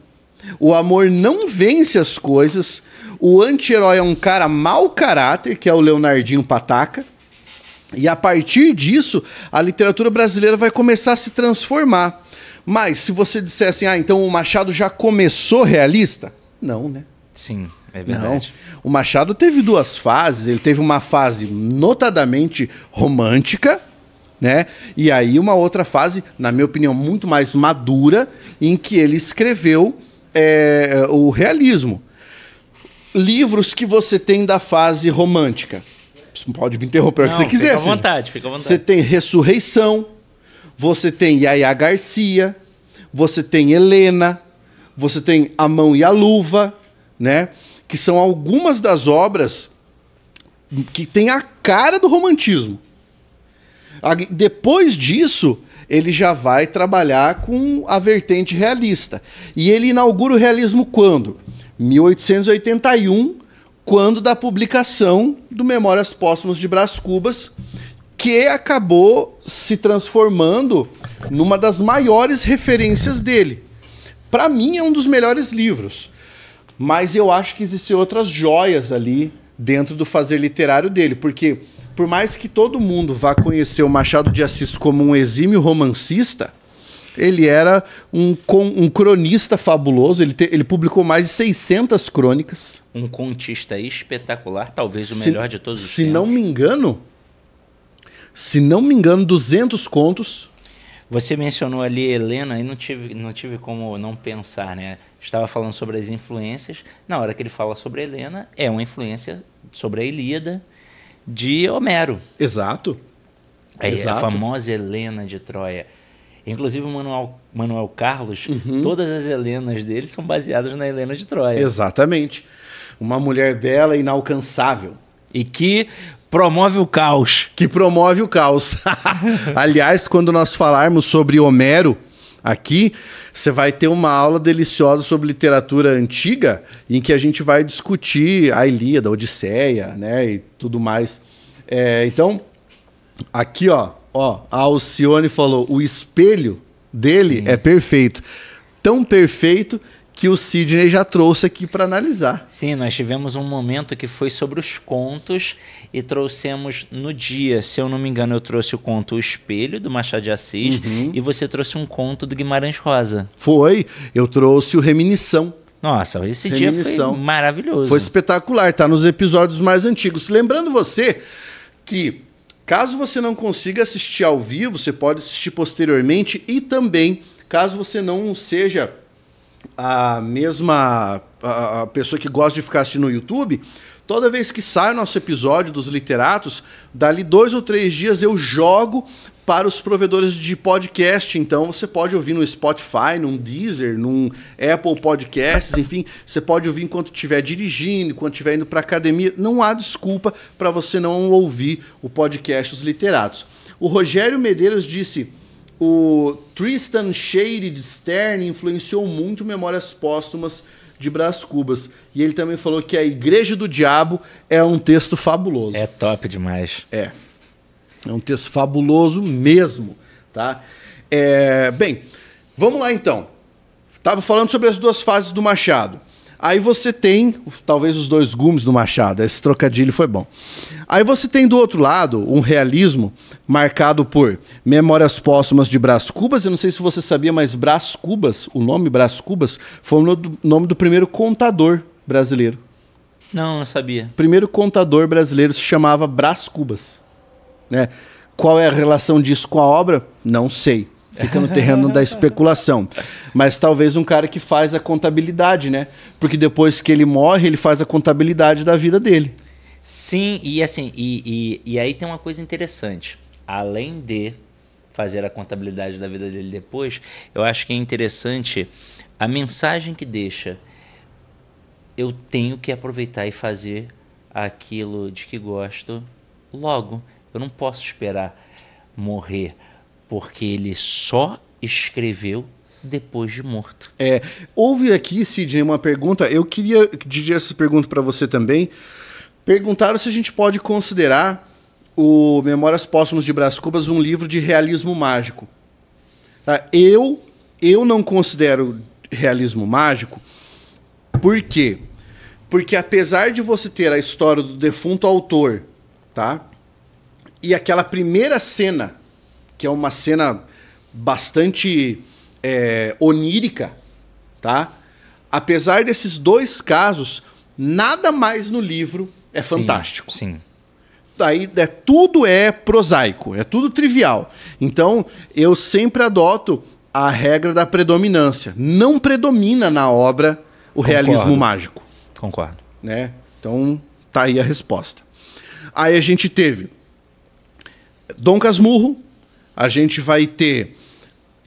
o amor não vence as coisas, o anti-herói é um cara mau caráter, que é o Leonardinho Pataca, e a partir disso, a literatura brasileira vai começar a se transformar. Mas, se você dissesse, então o Machado já começou realista? Não, né? Sim, é verdade. Não. O Machado teve duas fases. Ele teve uma fase notadamente romântica, né? E aí uma outra fase, na minha opinião, muito mais madura, em que ele escreveu o realismo. Livros que você tem da fase romântica. Você pode me interromper o que você quiser. Fica à vontade, fica à vontade. Você tem Ressurreição, você tem Yaya Garcia, você tem Helena, você tem A Mão e a Luva, né? Que são algumas das obras que têm a cara do romantismo. Depois disso, ele já vai trabalhar com a vertente realista. E ele inaugura o realismo quando? 1881, quando da publicação do Memórias Póstumas de Brás Cubas, que acabou se transformando numa das maiores referências dele. Para mim, é um dos melhores livros. Mas eu acho que existem outras joias ali dentro do fazer literário dele, porque por mais que todo mundo vá conhecer o Machado de Assis como um exímio romancista, ele era um cronista fabuloso. Ele publicou mais de 600 crônicas. Um contista espetacular, talvez o melhor de todos os Se tempos. não me engano, 200 contos. Você mencionou ali Helena e não tive como não pensar, né? Estava falando sobre as influências. Na hora que ele fala sobre Helena, é uma influência sobre a Ilíada de Homero. Exato. A famosa Helena de Troia. Inclusive o Manuel Carlos, todas as Helenas dele são baseadas na Helena de Troia. Exatamente. Uma mulher bela e inalcançável. E que promove o caos. Que promove o caos. Aliás, quando nós falarmos sobre Homero aqui, você vai ter uma aula deliciosa sobre literatura antiga, em que a gente vai discutir a Ilíada, a Odisseia, né, e tudo mais. Então, aqui, ó, a Alcione falou, o espelho dele é perfeito. Tão perfeito que o Sidney já trouxe aqui para analisar. Sim, nós tivemos um momento que foi sobre os contos e trouxemos no dia, se eu não me engano, eu trouxe o conto O Espelho, do Machado de Assis, e você trouxe um conto do Guimarães Rosa. Foi, eu trouxe o Reminisção. Nossa, esse dia foi maravilhoso. Foi espetacular, tá nos episódios mais antigos. Lembrando você que, caso você não consiga assistir ao vivo, você pode assistir posteriormente e também, caso você não seja a mesma a pessoa que gosta de ficar assistindo no YouTube, toda vez que sai o nosso episódio dos literatos, dali 2 ou 3 dias eu jogo para os provedores de podcast. Então você pode ouvir no Spotify, num Deezer, num Apple Podcasts, enfim, você pode ouvir enquanto estiver dirigindo, enquanto estiver indo para academia. Não há desculpa para você não ouvir o podcast dos literatos. O Rogério Medeiros disse: o Tristan Shandy de Stern influenciou muito Memórias Póstumas de Brás Cubas. E ele também falou que A Igreja do Diabo é um texto fabuloso. É top demais. É um texto fabuloso mesmo, tá? Bem, vamos lá então. Estava falando sobre as 2 fases do Machado. Aí você tem, talvez os 2 gumes do Machado, esse trocadilho foi bom. Aí você tem do outro lado um realismo marcado por Memórias Póstumas de Brás Cubas. Eu não sei se você sabia, mas Brás Cubas, o nome Brás Cubas, foi o nome do primeiro contador brasileiro. Não sabia. O primeiro contador brasileiro se chamava Brás Cubas. Né? Qual é a relação disso com a obra? Não sei. Fica no terreno da especulação. Mas talvez um cara que faz a contabilidade, né? Porque depois que ele morre, ele faz a contabilidade da vida dele. Sim, e assim, e aí tem uma coisa interessante. Além de fazer a contabilidade da vida dele depois, eu acho que é interessante a mensagem que deixa. Eu tenho que aproveitar e fazer aquilo de que gosto logo. Eu não posso esperar morrer, porque ele só escreveu depois de morto. Houve aqui, Sidney, uma pergunta. Eu queria dirigir essa pergunta para você também. Perguntaram se a gente pode considerar o Memórias Póstumas de Brás Cubas um livro de realismo mágico. Tá? Eu não considero realismo mágico. Por quê? Porque apesar de você ter a história do defunto autor, tá? E aquela primeira cena, que é uma cena bastante onírica, tá? Apesar desses 2 casos, nada mais no livro é fantástico. Sim. Daí tudo é prosaico, é tudo trivial. Então, eu sempre adoto a regra da predominância. Não predomina na obra o realismo mágico. Concordo. Né? Então, tá aí a resposta. Aí a gente teve Dom Casmurro, a gente vai ter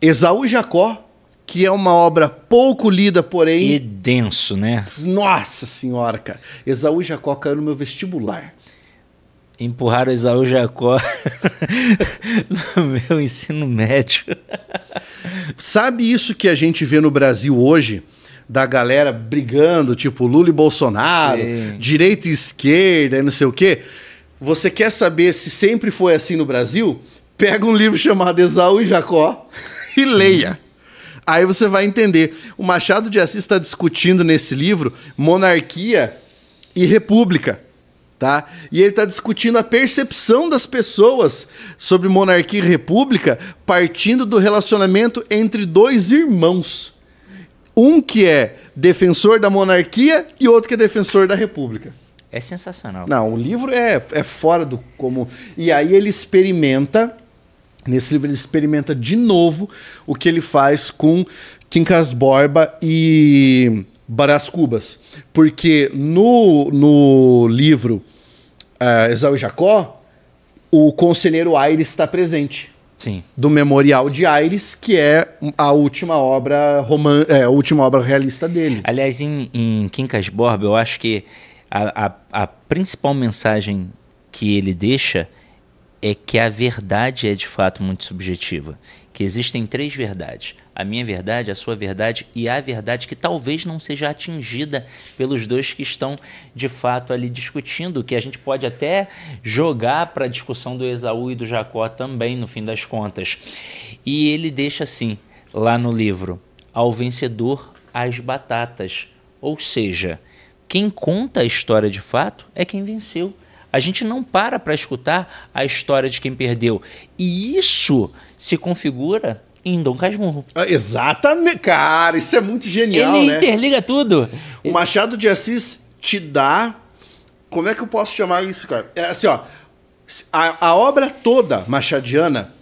Esaú e Jacó, que é uma obra pouco lida, porém... E denso, né? Nossa senhora, cara. Esaú e Jacó caiu no meu vestibular. Empurraram Esaú e Jacó no meu ensino médio. Sabe isso que a gente vê no Brasil hoje? Da galera brigando, tipo Lula e Bolsonaro, direita e esquerda e não sei o quê. Você quer saber se sempre foi assim no Brasil? Pega um livro chamado Esaú e Jacó e leia. Aí você vai entender. O Machado de Assis está discutindo nesse livro monarquia e república. tá? E ele está discutindo a percepção das pessoas sobre monarquia e república partindo do relacionamento entre dois irmãos. Um que é defensor da monarquia e outro que é defensor da república. É sensacional. Não, o livro é fora do comum. E aí ele experimenta, nesse livro ele experimenta de novo o que ele faz com Quincas Borba e Brás Cubas. Porque no livro Esaú e Jacó, o conselheiro Aires está presente. Sim. Do Memorial de Aires, que é a última obra a última obra realista dele. Aliás, em Quincas Borba, eu acho que a principal mensagem que ele deixa é que a verdade é de fato muito subjetiva. Que existem 3 verdades. A minha verdade, a sua verdade e a verdade que talvez não seja atingida pelos dois que estão de fato ali discutindo, que a gente pode até jogar para a discussão do Esaú e do Jacó também, no fim das contas. E ele deixa assim, lá no livro, ao vencedor as batatas. Ou seja, quem conta a história de fato é quem venceu. A gente não para escutar a história de quem perdeu. E isso se configura em Dom Casmurro. Exatamente, cara, isso é muito genial, Ele né? interliga tudo. O Machado de Assis te dá... Como é que eu posso chamar isso, cara? É assim, ó, a obra toda machadiana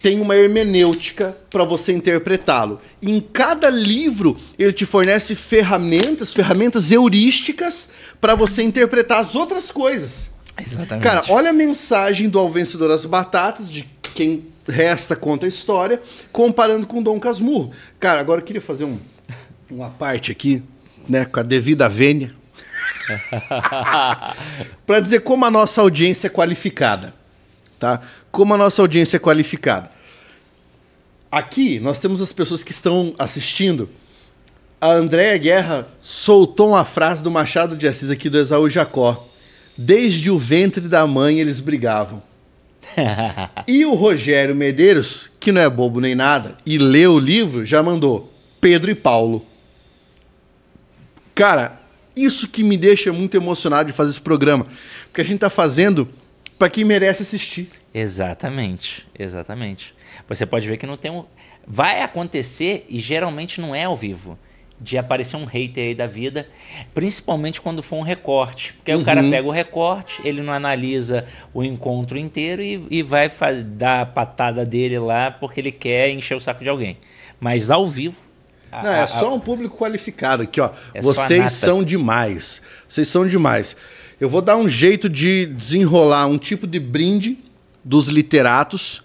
tem uma hermenêutica para você interpretá-lo. Em cada livro, ele te fornece ferramentas heurísticas para você interpretar as outras coisas. Exatamente. Cara, olha a mensagem do Ao Vencedor as Batatas, de quem resta conta a história, comparando com Dom Casmurro. Cara, agora eu queria fazer uma parte aqui, né, com a devida vênia, para dizer como a nossa audiência é qualificada. Tá? Como a nossa audiência é qualificada. Aqui nós temos as pessoas que estão assistindo. A Andréa Guerra soltou uma frase do Machado de Assis aqui do Esaú e Jacó. Desde o ventre da mãe eles brigavam. E o Rogério Medeiros, que não é bobo nem nada, e leu o livro, já mandou Pedro e Paulo. Cara, isso que me deixa muito emocionado de fazer esse programa. Porque a gente tá fazendo para quem merece assistir. Exatamente, exatamente. Você pode ver que não tem vai acontecer, e geralmente não é ao vivo, de aparecer um hater aí da vida, principalmente quando for um recorte. Porque aí o cara pega o recorte, ele não analisa o encontro inteiro e vai dar a patada dele lá porque ele quer encher o saco de alguém. Mas ao vivo... Não, é só um público qualificado aqui, ó. É Vocês são demais. Vocês são demais. Eu vou dar um jeito de desenrolar um tipo de brinde dos literatos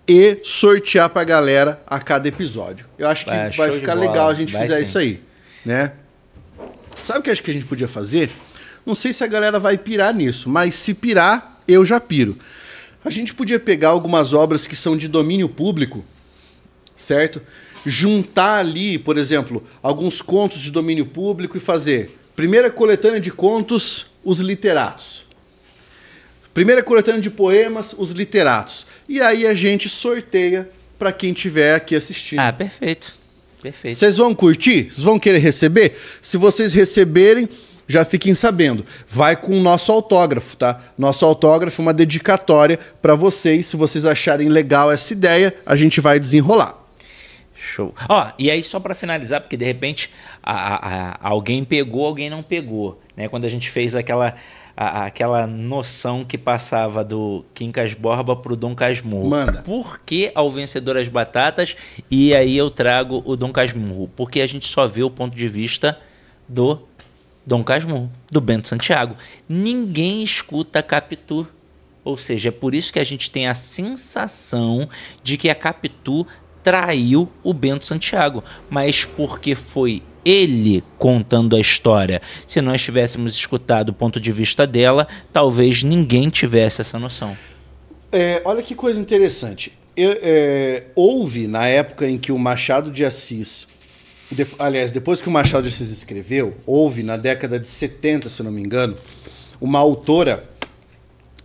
e sortear pra galera a cada episódio. Eu acho que vai ficar legal a gente fizer isso aí, né? Sabe o que eu acho que a gente podia fazer? Não sei se a galera vai pirar nisso, mas se pirar, eu já piro. A gente podia pegar algumas obras que são de domínio público, certo? Juntar ali, por exemplo, alguns contos de domínio público e fazer primeira coletânea de contos, os literatos. Primeira coletânea de poemas, os literatos. E aí a gente sorteia para quem estiver aqui assistindo. Ah, perfeito. Perfeito. Vocês vão curtir? Vocês vão querer receber? Se vocês receberem, já fiquem sabendo. Vai com o nosso autógrafo, tá? Nosso autógrafo é uma dedicatória para vocês. Se vocês acharem legal essa ideia, a gente vai desenrolar. Show. Ó, e aí só para finalizar, porque de repente alguém pegou, alguém não pegou, né? Quando a gente fez aquela noção que passava do Quincas Borba pro Dom Casmurro. Manda. Por que Ao Vencedor as Batatas? E aí eu trago o Dom Casmurro. Porque a gente só vê o ponto de vista do Dom Casmurro, do Bento Santiago. Ninguém escuta a Capitu. Ou seja, é por isso que a gente tem a sensação de que a Capitu traiu o Bento Santiago, mas porque foi ele contando a história. Se nós tivéssemos escutado o ponto de vista dela, talvez ninguém tivesse essa noção. Olha que coisa interessante. Houve, na época em que o Machado de Assis... aliás, depois que o Machado de Assis escreveu, houve, na década de 70, se eu não me engano, uma autora,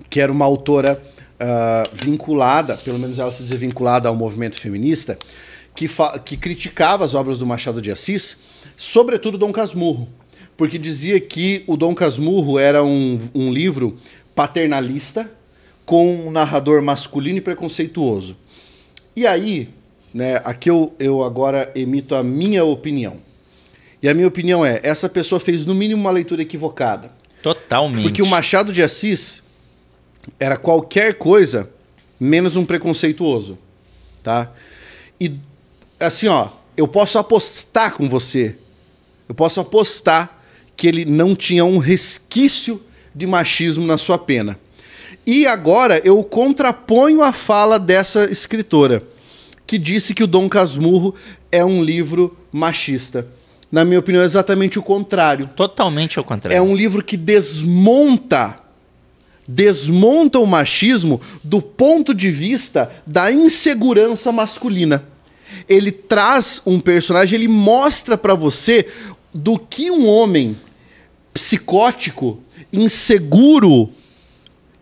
que era uma autora... vinculada, pelo menos ela se dizia vinculada ao movimento feminista, que criticava as obras do Machado de Assis, sobretudo Dom Casmurro, porque dizia que o Dom Casmurro era um livro paternalista com um narrador masculino e preconceituoso. E aí, né, aqui eu agora emito a minha opinião. E a minha opinião é, essa pessoa fez no mínimo uma leitura equivocada. Totalmente. Porque o Machado de Assis era qualquer coisa menos um preconceituoso, tá? E assim, ó, eu posso apostar com você, eu posso apostar que ele não tinha um resquício de machismo na sua pena. E agora eu contraponho a fala dessa escritora, que disse que o Dom Casmurro é um livro machista. Na minha opinião, é exatamente o contrário. Totalmente ao contrário. É um livro que desmonta o machismo do ponto de vista da insegurança masculina. Ele traz um personagem, ele mostra pra você do que um homem psicótico, inseguro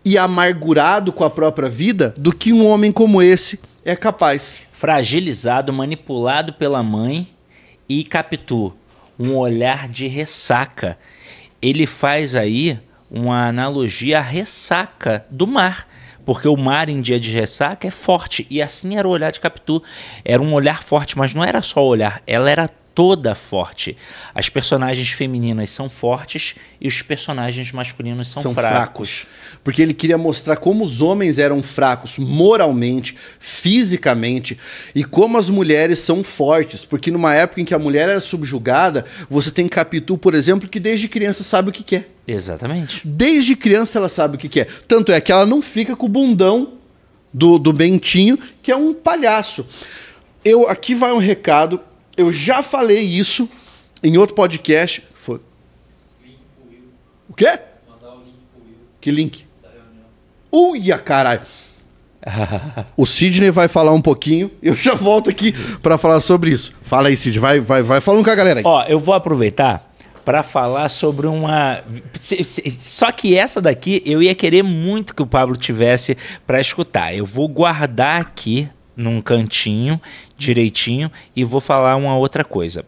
e amargurado com a própria vida, do que um homem como esse é capaz. Fragilizado, manipulado pela mãe e Capitu, um olhar de ressaca. Ele faz aí uma analogia à ressaca do mar, porque o mar em dia de ressaca é forte, e assim era o olhar de Capitu. Era um olhar forte, mas não era só o olhar, ela era toda forte. As personagens femininas são fortes e os personagens masculinos são fracos. Porque ele queria mostrar como os homens eram fracos moralmente, fisicamente, e como as mulheres são fortes. Porque numa época em que a mulher era subjugada, você tem Capitu, por exemplo, que desde criança sabe o que quer. Exatamente. Desde criança ela sabe o que quer. Tanto é que ela não fica com o bundão do Bentinho, que é um palhaço. Aqui vai um recado, eu já falei isso em outro podcast. Foi. O quê? Mandar o link pro Will Que link? da reunião. Uia, caralho. O Sidney vai falar um pouquinho. Eu já volto aqui pra falar sobre isso. Fala aí, Sidney. Vai falando com a galera aí. Ó, eu vou aproveitar para falar sobre uma... Só que essa daqui eu ia querer muito que o Pablo tivesse para escutar. Eu vou guardar aqui num cantinho direitinho e vou falar uma outra coisa.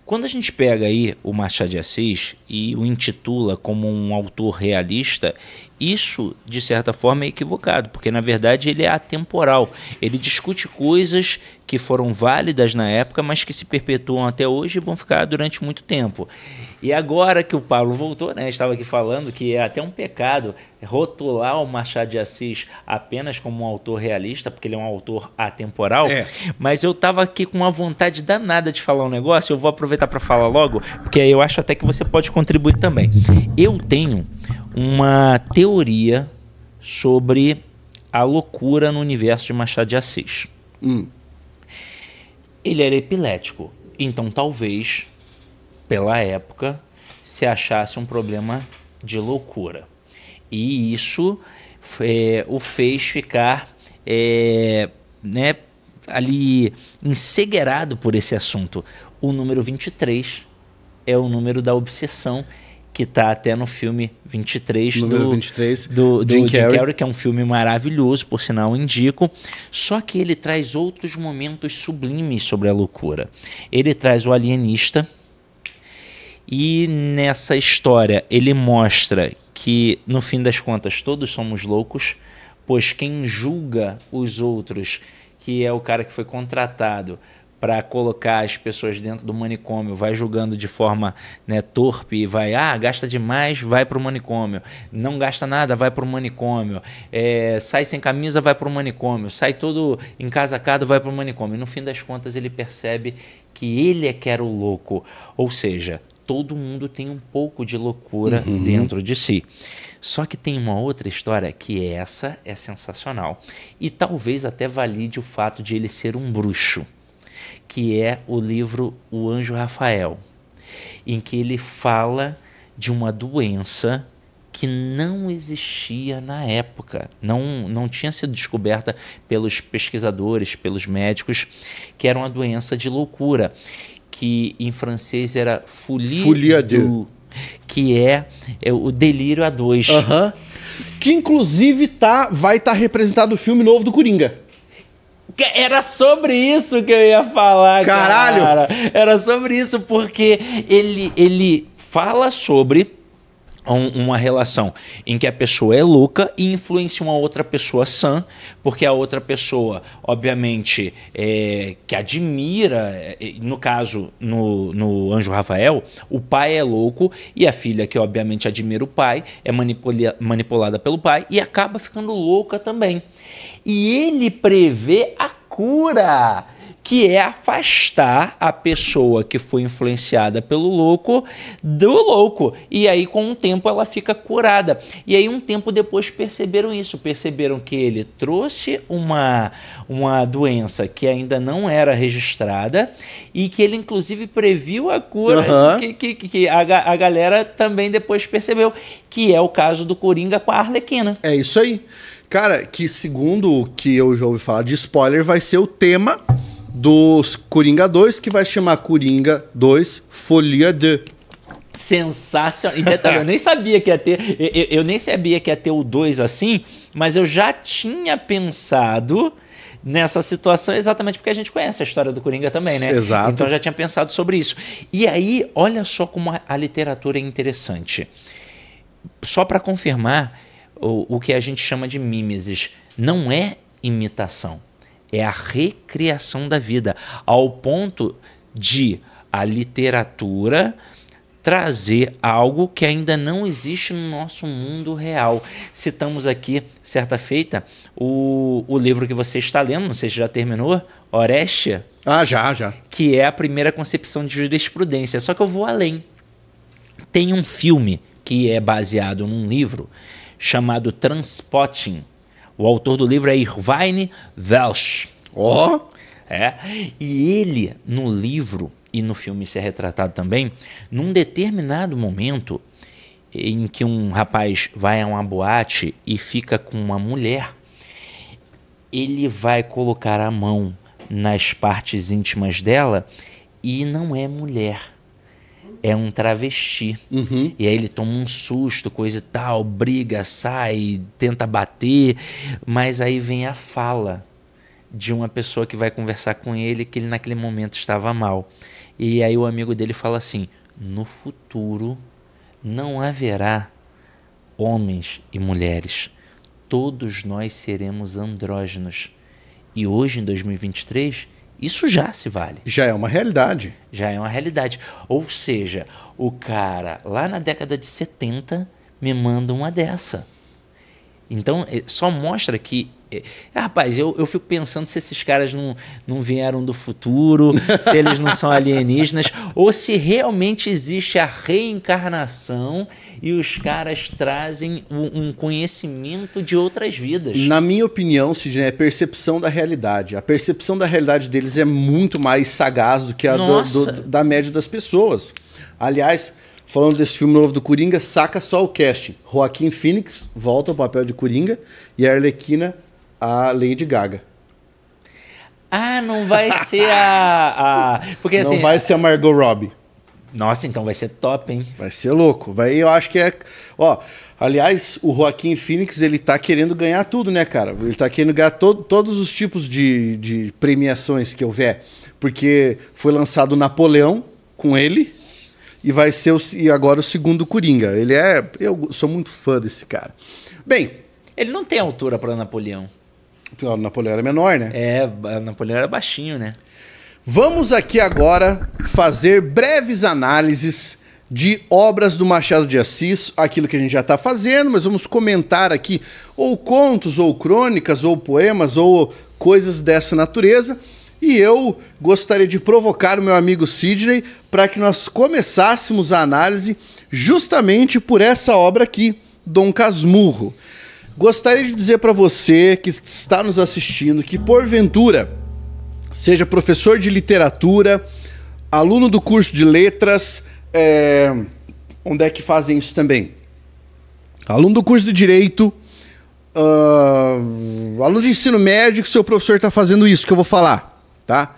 Quando a gente pega aí o Machado de Assis e o intitula como um autor realista, isso, de certa forma, é equivocado, porque, na verdade, ele é atemporal. Ele discute coisas que foram válidas na época, mas que se perpetuam até hoje e vão ficar durante muito tempo. E agora que o Pablo voltou, né, estava aqui falando que é até um pecado rotular o Machado de Assis apenas como um autor realista, porque ele é um autor atemporal, mas eu estava aqui com uma vontade danada de falar um negócio, eu vou aproveitar para falar logo, porque eu acho até que você pode contribuir também. Eu tenho uma teoria sobre a loucura no universo de Machado de Assis. Ele era epilético, então talvez, pela época, se achasse um problema de loucura. E isso o fez ficar ali encegueirado por esse assunto. O número 23 é o número da obsessão, que está até no filme 23 do Jim Carrey, que é um filme maravilhoso, por sinal indico, só que ele traz outros momentos sublimes sobre a loucura. Ele traz o alienista, e nessa história ele mostra que, no fim das contas, todos somos loucos, pois quem julga os outros, que é o cara que foi contratado para colocar as pessoas dentro do manicômio, vai julgando de forma, né, torpe, e vai, gasta demais, vai para o manicômio, não gasta nada, vai para o manicômio, sai sem camisa, vai para o manicômio, sai todo encasacado, vai para o manicômio. E no fim das contas ele percebe que ele é que era o louco, ou seja, todo mundo tem um pouco de loucura dentro de si. Só que tem uma outra história que essa é sensacional, e talvez até valide o fato de ele ser um bruxo, que é o livro O Anjo Rafael, em que ele fala de uma doença que não existia na época, não tinha sido descoberta pelos pesquisadores, pelos médicos, que era uma doença de loucura, que em francês era folie à deux, que é o delírio a dois. Que inclusive vai estar representado no filme novo do Coringa. Era sobre isso que eu ia falar, caralho! Cara. Era sobre isso, porque ele fala sobre uma relação em que a pessoa é louca e influencia uma outra pessoa sã, porque a outra pessoa, obviamente, que admira, no caso, no Anjo Rafael, o pai é louco e a filha, que obviamente admira o pai, é manipulada pelo pai e acaba ficando louca também. E ele prevê a cura, que é afastar a pessoa que foi influenciada pelo louco do louco. E aí, com o tempo, ela fica curada. E aí, um tempo depois, perceberam isso. Perceberam que ele trouxe uma doença que ainda não era registrada e que ele, inclusive, previu a cura, que a galera também depois percebeu, que é o caso do Coringa com a Arlequina. É isso aí. Cara, que segundo o que eu já ouvi falar de spoiler, vai ser o tema dos Coringa 2, que vai chamar Coringa 2 Folia de... Sensacional. E detalhe, eu nem sabia que ia ter, eu nem sabia que ia ter o 2 assim, mas eu já tinha pensado nessa situação exatamente porque a gente conhece a história do Coringa também, né? Exato. Então eu já tinha pensado sobre isso. E aí, olha só como a literatura é interessante. Só para confirmar, o que a gente chama de mimesis não é imitação. É a recriação da vida, ao ponto de a literatura trazer algo que ainda não existe no nosso mundo real. Citamos aqui, certa feita, o livro que você está lendo, não sei se já terminou, Orestes. Ah, já. Que é a primeira concepção de jurisprudência. Só que eu vou além. Tem um filme que é baseado num livro chamado Transpotting. O autor do livro é Irvine Welsh. Ó! E ele, no livro e no filme isso é retratado também, num determinado momento em que um rapaz vai a uma boate e fica com uma mulher, ele vai colocar a mão nas partes íntimas dela e não é mulher. É um travesti. Uhum. E aí ele toma um susto, coisa e tal, briga, sai, tenta bater, mas aí vem a fala de uma pessoa que vai conversar com ele, que ele naquele momento estava mal. E aí o amigo dele fala assim: no futuro não haverá homens e mulheres, todos nós seremos andrógenos. E hoje, em 2023, isso já se vale. Já é uma realidade. Já é uma realidade. Ou seja, o cara lá na década de 70 me manda uma dessa. Então, só mostra que... rapaz, eu fico pensando se esses caras não vieram do futuro, se eles não são alienígenas, ou se realmente existe a reencarnação e os caras trazem um conhecimento de outras vidas. Na minha opinião, Sidney, é percepção da realidade. A percepção da realidade deles é muito mais sagaz do que a da média das pessoas. Aliás, falando desse filme novo do Coringa, saca só o casting. Joaquin Phoenix volta ao papel de Coringa e a Arlequina, a Lady Gaga. Ah, não vai ser porque, não assim, vai ser a Margot Robbie. Nossa, então vai ser top, hein? Vai ser louco. Eu acho que é... Ó, aliás, o Joaquin Phoenix, ele tá querendo ganhar tudo, né, cara? Ele tá querendo ganhar todos os tipos de premiações que houver. Porque foi lançado o Napoleão com ele e vai ser agora o segundo Coringa. Eu sou muito fã desse cara. Bem... Ele não tem altura para Napoleão. O Napoleão era menor, né? Napoleão era baixinho, né? Vamos aqui agora fazer breves análises de obras do Machado de Assis, aquilo que a gente já está fazendo, mas vamos comentar aqui ou contos, ou crônicas, ou poemas, ou coisas dessa natureza. E eu gostaria de provocar o meu amigo Sidney para que nós começássemos a análise justamente por essa obra aqui, Dom Casmurro. Gostaria de dizer para você que está nos assistindo que, porventura, seja professor de literatura, aluno do curso de letras, onde é que fazem isso também? Aluno do curso de direito, aluno de ensino médio, que seu professor está fazendo isso que eu vou falar, tá?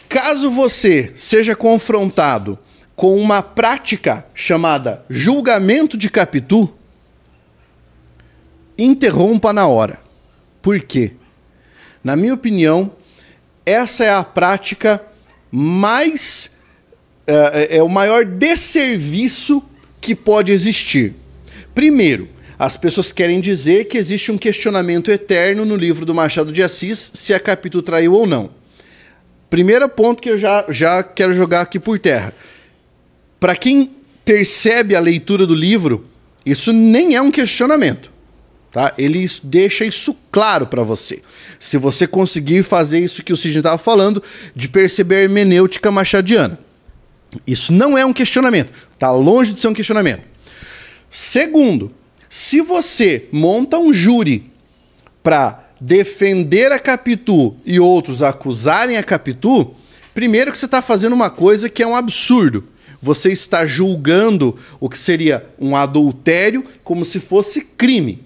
Caso você seja confrontado com uma prática chamada julgamento de Capitu, interrompa na hora. Por quê? Na minha opinião, essa é a prática mais é o maior desserviço que pode existir. Primeiro, as pessoas querem dizer que existe um questionamento eterno no livro do Machado de Assis se a Capitu traiu ou não. Primeiro ponto que eu já quero jogar aqui por terra. Para quem percebe a leitura do livro, isso nem é um questionamento. Tá? Ele deixa isso claro para você. Se você conseguir fazer isso que o Sidney estava falando, de perceber a hermenêutica machadiana. Isso não é um questionamento. Está longe de ser um questionamento. Segundo, se você monta um júri para defender a Capitu e outros acusarem a Capitu, primeiro que você está fazendo uma coisa que é um absurdo. Você está julgando o que seria um adultério como se fosse crime,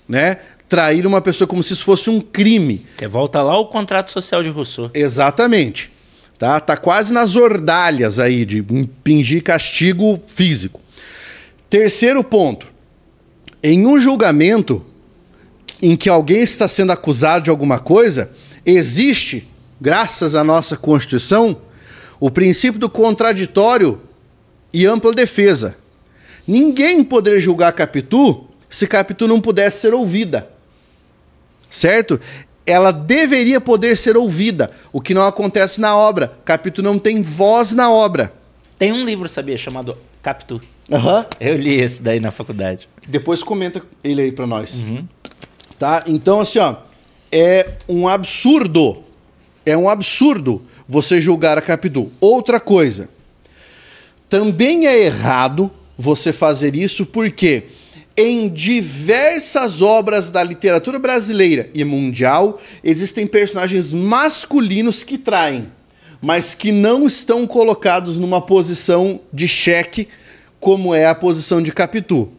né? Trair uma pessoa como se isso fosse um crime. Você volta lá ao contrato social de Rousseau. Exatamente. Tá quase nas ordalhas aí de impingir castigo físico. Terceiro ponto. Em um julgamento em que alguém está sendo acusado de alguma coisa, existe, graças à nossa Constituição, o princípio do contraditório e ampla defesa. Ninguém poderia julgar Capitu se Capitu não pudesse ser ouvida. Certo? Ela deveria poder ser ouvida, o que não acontece na obra. Capitu não tem voz na obra. Tem um livro, sabia, chamado Capitu. Uhum. Eu li esse daí na faculdade. Depois comenta ele aí pra nós. Tá? Então, assim, ó, é um absurdo você julgar a Capitu. Outra coisa, também é errado você fazer isso porque em diversas obras da literatura brasileira e mundial existem personagens masculinos que traem, mas que não estão colocados numa posição de xeque como é a posição de Capitu.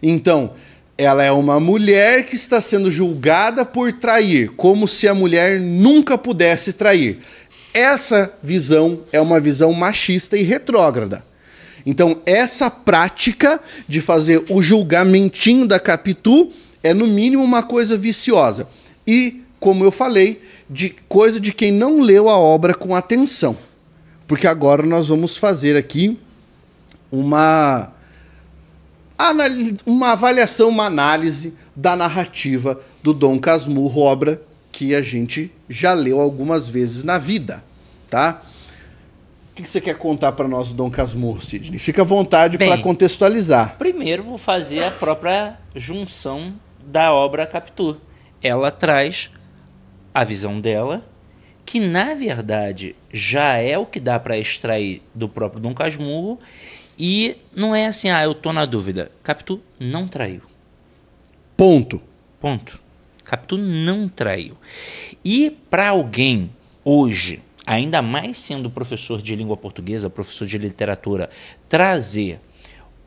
Então, ela é uma mulher que está sendo julgada por trair, como se a mulher nunca pudesse trair. Essa visão é uma visão machista e retrógrada. Então, essa prática de fazer o julgamentinho da Capitu é, no mínimo, uma coisa viciosa. E, como eu falei, coisa de quem não leu a obra com atenção. Porque agora nós vamos fazer aqui uma avaliação, uma análise da narrativa do Dom Casmurro, obra que a gente já leu algumas vezes na vida, tá? O que você quer contar para nós do Dom Casmurro, Sidney? Fica à vontade para contextualizar. Primeiro vou fazer a própria junção da obra Capitu. Ela traz a visão dela, que na verdade já é o que dá para extrair do próprio Dom Casmurro, e não é assim, eu tô na dúvida. Capitu não traiu. Ponto. Capitu não traiu. E para alguém hoje, ainda mais sendo professor de língua portuguesa, professor de literatura, trazer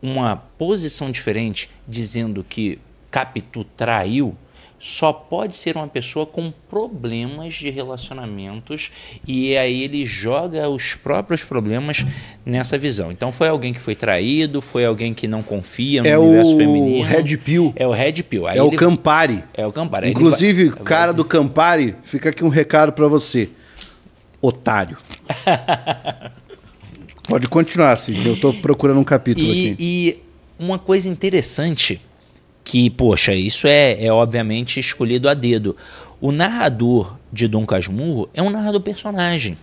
uma posição diferente, dizendo que Capitu traiu, só pode ser uma pessoa com problemas de relacionamentos, e aí ele joga os próprios problemas nessa visão. Então foi alguém que foi traído, foi alguém que não confia no universo feminino. Red Pill. É o Red Pill. Aí o Campari. É o Campari. Inclusive, o cara do Campari, fica aqui um recado para você. Otário. Pode continuar, Cid. Eu tô procurando um capítulo aqui. E uma coisa interessante, que, poxa, isso é obviamente escolhido a dedo. O narrador de Dom Casmurro é um narrador personagem.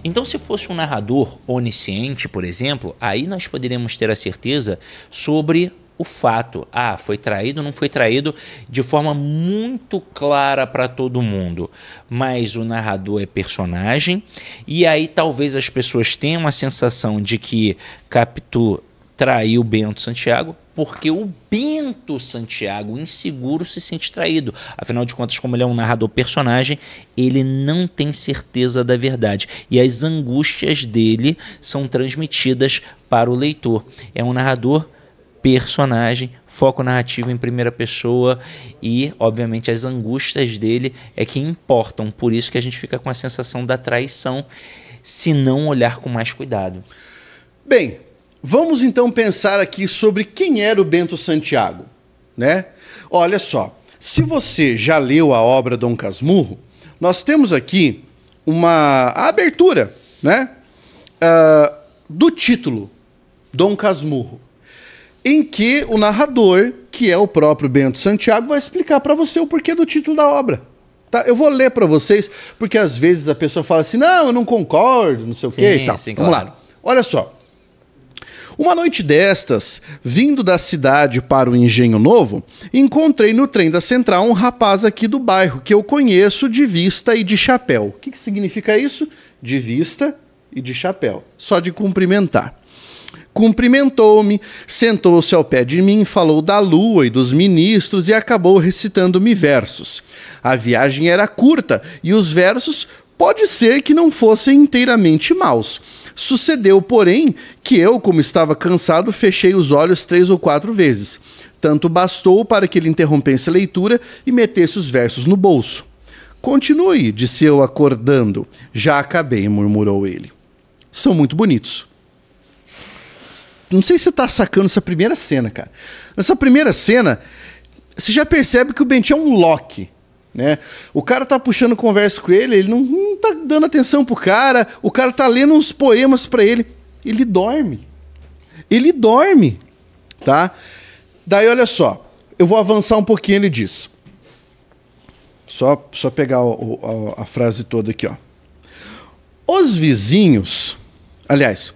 Então, se fosse um narrador onisciente, por exemplo, aí nós poderíamos ter a certeza sobre o fato. Foi traído, não foi traído, de forma muito clara para todo mundo. Mas o narrador é personagem, e aí talvez as pessoas tenham a sensação de que Capitu traiu Bento Santiago, porque o Bento Santiago, inseguro, se sente traído. Afinal de contas, como ele é um narrador personagem, ele não tem certeza da verdade. E as angústias dele são transmitidas para o leitor. É um narrador personagem, foco narrativo em primeira pessoa, e, obviamente, as angústias dele é que importam. Por isso que a gente fica com a sensação da traição, se não olhar com mais cuidado. Bem, vamos então pensar aqui sobre quem era o Bento Santiago, né? Olha só, se você já leu a obra Dom Casmurro, nós temos aqui uma abertura, né? do título, Dom Casmurro, em que o narrador, que é o próprio Bento Santiago, vai explicar para você o porquê do título da obra. Tá? Eu vou ler para vocês, porque às vezes a pessoa fala assim, não, eu não concordo, não sei o quê e tal. Sim, Vamos claro. lá. Olha só. Uma noite destas, vindo da cidade para o Engenho Novo, encontrei no trem da Central um rapaz aqui do bairro, que eu conheço de vista e de chapéu. O que significa isso? De vista e de chapéu. Só de cumprimentar. Cumprimentou-me, sentou-se ao pé de mim, falou da lua e dos ministros e acabou recitando-me versos. A viagem era curta e os versos pode ser que não fossem inteiramente maus. Sucedeu, porém, que eu, como estava cansado, fechei os olhos 3 ou 4 vezes. Tanto bastou para que ele interrompesse a leitura e metesse os versos no bolso. Continue, disse eu acordando. Já acabei, murmurou ele. São muito bonitos. Não sei se você tá sacando essa primeira cena, cara. Nessa primeira cena, você já percebe que o Bentinho é um Loki, né? O cara tá puxando conversa com ele não tá dando atenção pro cara, o cara tá lendo uns poemas pra ele. Ele dorme. Ele dorme, tá? Daí, olha só, eu vou avançar um pouquinho, ele diz. Só pegar a frase toda aqui, ó. Os vizinhos, aliás...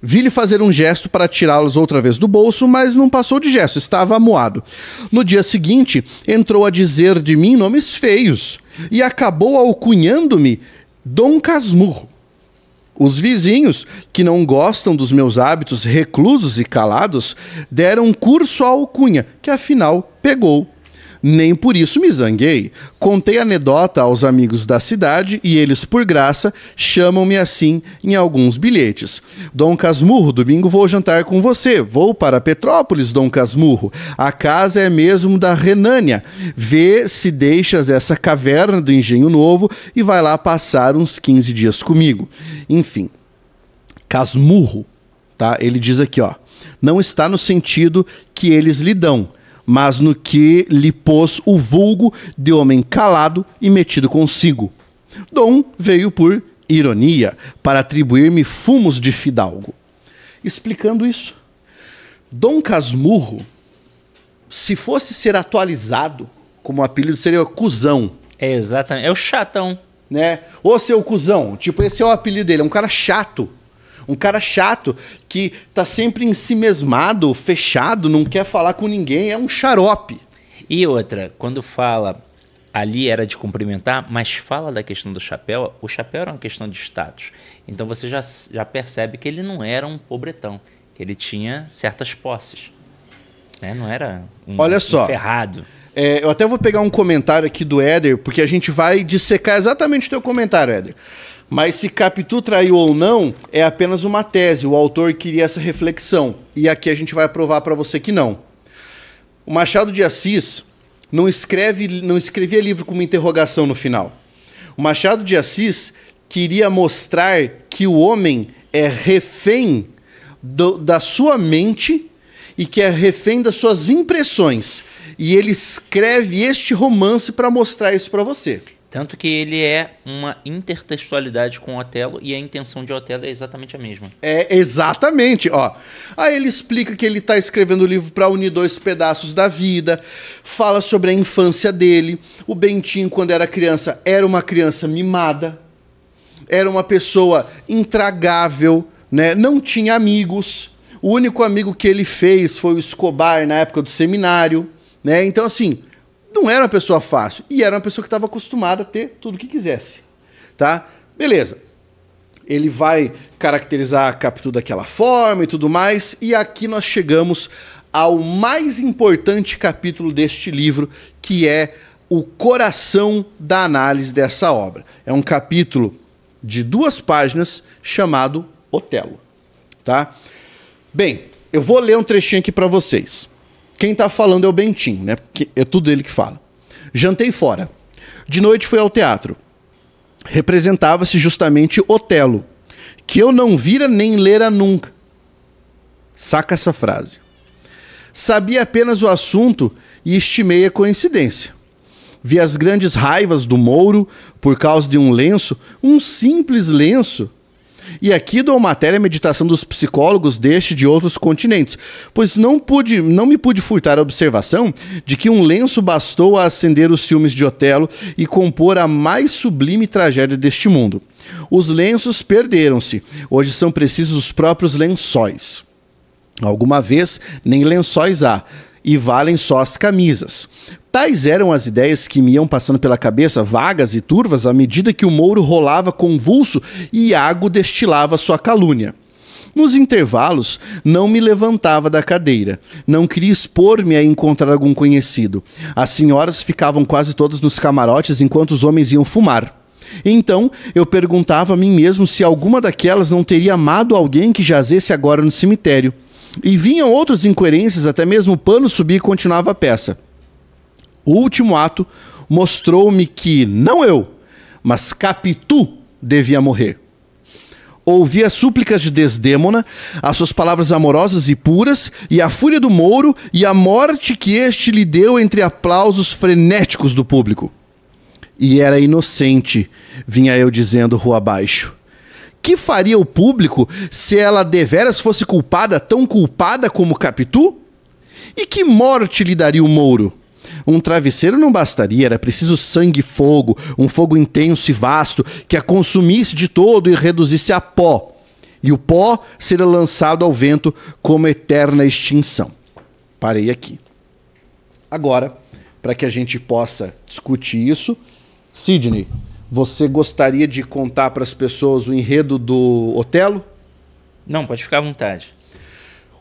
Vi-lhe fazer um gesto para tirá-los outra vez do bolso, mas não passou de gesto, estava amuado. No dia seguinte, entrou a dizer de mim nomes feios e acabou alcunhando-me Dom Casmurro. Os vizinhos, que não gostam dos meus hábitos reclusos e calados, deram curso à alcunha, que afinal pegou. Nem por isso me zanguei. Contei a anedota aos amigos da cidade e eles, por graça, chamam-me assim em alguns bilhetes. Dom Casmurro, domingo vou jantar com você. Vou para Petrópolis, Dom Casmurro. A casa é mesmo da Renânia. Vê se deixas essa caverna do Engenho Novo e vai lá passar uns 15 dias comigo. Enfim, Casmurro, tá? Ele diz aqui, ó. Não está no sentido que eles lhe dão, mas no que lhe pôs o vulgo de homem calado e metido consigo. Dom veio por ironia, para atribuir-me fumos de fidalgo. Explicando isso, Dom Casmurro, se fosse ser atualizado como apelido, seria cuzão. É exatamente, é o chatão. Né? Ô seu cuzão, tipo, esse é o apelido dele, é um cara chato. Um cara chato que tá sempre em si mesmado, fechado, não quer falar com ninguém, é um xarope. E outra, quando fala, ali era de cumprimentar, mas fala da questão do chapéu, o chapéu era uma questão de status. Então você já percebe que ele não era um pobretão, que ele tinha certas posses. Né? Não era Olha só, ferrado. Eu até vou pegar um comentário aqui do Éder, porque a gente vai dissecar exatamente o teu comentário, Éder. Mas se Capitu traiu ou não, é apenas uma tese. O autor queria essa reflexão. E aqui a gente vai provar para você que não. O Machado de Assis não escrevia livro com uma interrogação no final. O Machado de Assis queria mostrar que o homem é refém da sua mente e que é refém das suas impressões. E ele escreve este romance para mostrar isso para você. Tanto que ele é uma intertextualidade com Otelo e a intenção de Otelo é exatamente a mesma. É, exatamente, ó. Aí ele explica que ele está escrevendo o livro para unir 2 pedaços da vida, fala sobre a infância dele. O Bentinho, quando era criança, era uma criança mimada, era uma pessoa intragável, né? Não tinha amigos. O único amigo que ele fez foi o Escobar na época do seminário, né? Então, assim, não era uma pessoa fácil. E era uma pessoa que estava acostumada a ter tudo o que quisesse. Tá? Beleza. Ele vai caracterizar a Capitu daquela forma e tudo mais. E aqui nós chegamos ao mais importante capítulo deste livro, que é o coração da análise dessa obra. É um capítulo de 2 páginas chamado Otelo. Tá? Bem, eu vou ler um trechinho aqui para vocês. Quem tá falando é o Bentinho, né? Porque é tudo ele que fala. Jantei fora. De noite fui ao teatro. Representava-se justamente Otelo, que eu não vira nem lera nunca. Saca essa frase. Sabia apenas o assunto e estimei a coincidência. Vi as grandes raivas do Mouro por causa de um lenço, um simples lenço. E aqui dou matéria à meditação dos psicólogos deste e de outros continentes, pois não me pude furtar a observação de que um lenço bastou a acender os ciúmes de Otelo e compor a mais sublime tragédia deste mundo. Os lenços perderam-se, hoje são precisos os próprios lençóis. Alguma vez, nem lençóis há, e valem só as camisas. Tais eram as ideias que me iam passando pela cabeça, vagas e turvas, à medida que o Mouro rolava convulso e Iago destilava sua calúnia. Nos intervalos, não me levantava da cadeira. Não queria expor-me a encontrar algum conhecido. As senhoras ficavam quase todas nos camarotes enquanto os homens iam fumar. Então, eu perguntava a mim mesmo se alguma daquelas não teria amado alguém que jazesse agora no cemitério. E vinham outras incoerências, até mesmo o pano subia e continuava a peça. O último ato mostrou-me que, não eu, mas Capitu devia morrer. Ouvi as súplicas de Desdémona, as suas palavras amorosas e puras, e a fúria do Mouro, e a morte que este lhe deu entre aplausos frenéticos do público. E era inocente, vinha eu dizendo rua abaixo. Que faria o público se ela deveras fosse culpada, tão culpada como Capitu? E que morte lhe daria o Mouro? Um travesseiro não bastaria, era preciso sangue e fogo, um fogo intenso e vasto, que a consumisse de todo e reduzisse a pó. E o pó seria lançado ao vento como eterna extinção. Parei aqui. Agora, para que a gente possa discutir isso, Sidney, você gostaria de contar para as pessoas o enredo do Otelo? Não, pode ficar à vontade.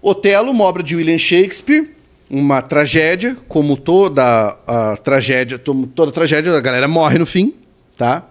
Otelo, uma obra de William Shakespeare, uma tragédia, como toda a tragédia, a galera morre no fim, tá?